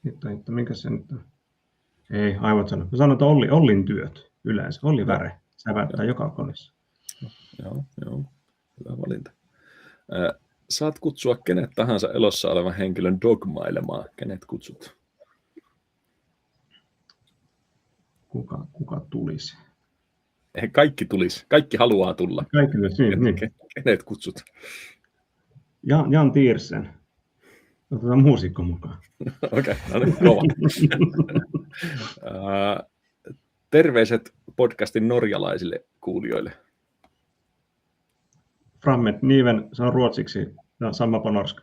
että minkä se nyt on? Ei, aivot sano. Mä sanon, että Ollin työt yleensä. Olli Väre säväyttää joka koneessa. Joo, hyvä valinta. Saat kutsua kenet tahansa elossa olevan henkilön dogmailemaan. Kenet kutsut? Kuka tulisi? Kaikki tulisi. Kaikki haluaa tulla. Kaikki tulisi, niin. Kenet kutsut? Jan Tiersen. Otetaan muusikko mukaan. Okei, no niin, kova. Terveiset podcastin norjalaisille kuulijoille. Frammet Niven, se on ruotsiksi, Samma på norska.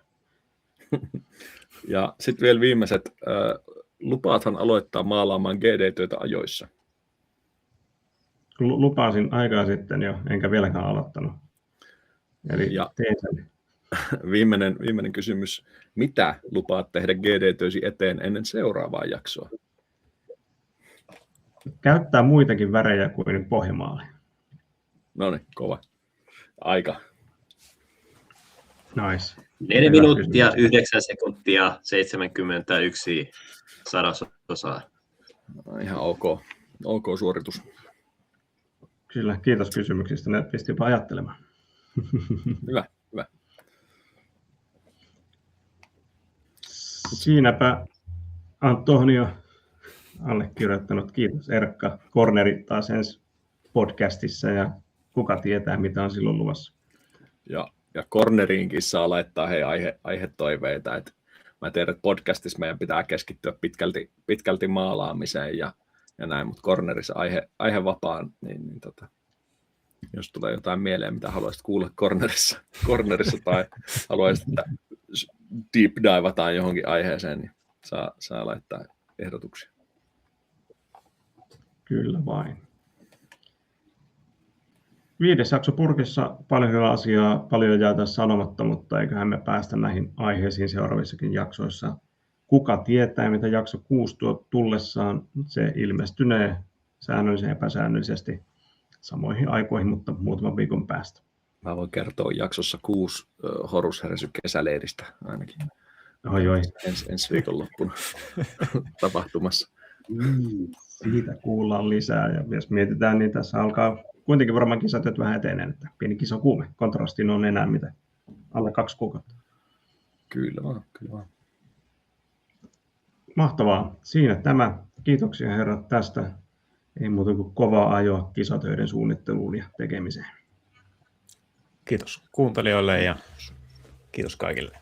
Ja sitten vielä viimeiset. Lupaathan aloittaa maalaamaan GD-työtä ajoissa. Lupasin aikaa sitten jo, enkä vieläkään aloittanut. Eli tein sen. Viimeinen kysymys. Mitä lupaat tehdä GD-työsi eteen ennen seuraavaa jaksoa? käyttää muitakin värejä kuin pohjamaali. No niin, kova. Aika. Nice. 4 minuuttia, 9 sekuntia, 71 sadasosaa. Ihan ok suoritus. Kyllä, kiitos kysymyksistä. Ne pistipä ajattelemaan. Hyvä. Siinäpä Antonio allekirjoittanut. Kiitos Erkka. Corneri taas ensi podcastissa ja kuka tietää, mitä on silloin luvassa. Ja corneriinkin saa laittaa aihetoiveita. Et mä tiedän, että podcastissa meidän pitää keskittyä pitkälti maalaamiseen ja näin, mutta cornerissa aihevapaan, niin jos tulee jotain mieleen, mitä haluaisit kuulla cornerissa tai haluaisit, että deep divataan johonkin aiheeseen, niin saa laittaa ehdotuksia. Kyllä vain. 5. jakso purkissa, paljon hyvää asiaa, paljon jää tässä sanomatta, mutta eiköhän me päästä näihin aiheisiin seuraavissakin jaksoissa. Kuka tietää, mitä jakso 6 tuo tullessaan, se ilmestynee säännöllisesti ja epäsäännöllisesti samoihin aikoihin, mutta muutaman viikon päästä. Mä voin kertoa jaksossa 6 Horus heräsy kesäleiristä ainakin. Oi. Ensi viikonloppuna tapahtumassa. Siitä kuullaan lisää ja jos mietitään, niin tässä alkaa kuitenkin varmaan kisatyöt vähän eteneen, että pieni kisakuume. Kontrastiin on enää mitä alle 2 kuukautta. Kyllä vaan. Mahtavaa. Siinä tämä. Kiitoksia herrat tästä. Ei muuta kuin kovaa ajoa kisatöiden suunnitteluun ja tekemiseen. Kiitos kuuntelijoille ja kiitos kaikille.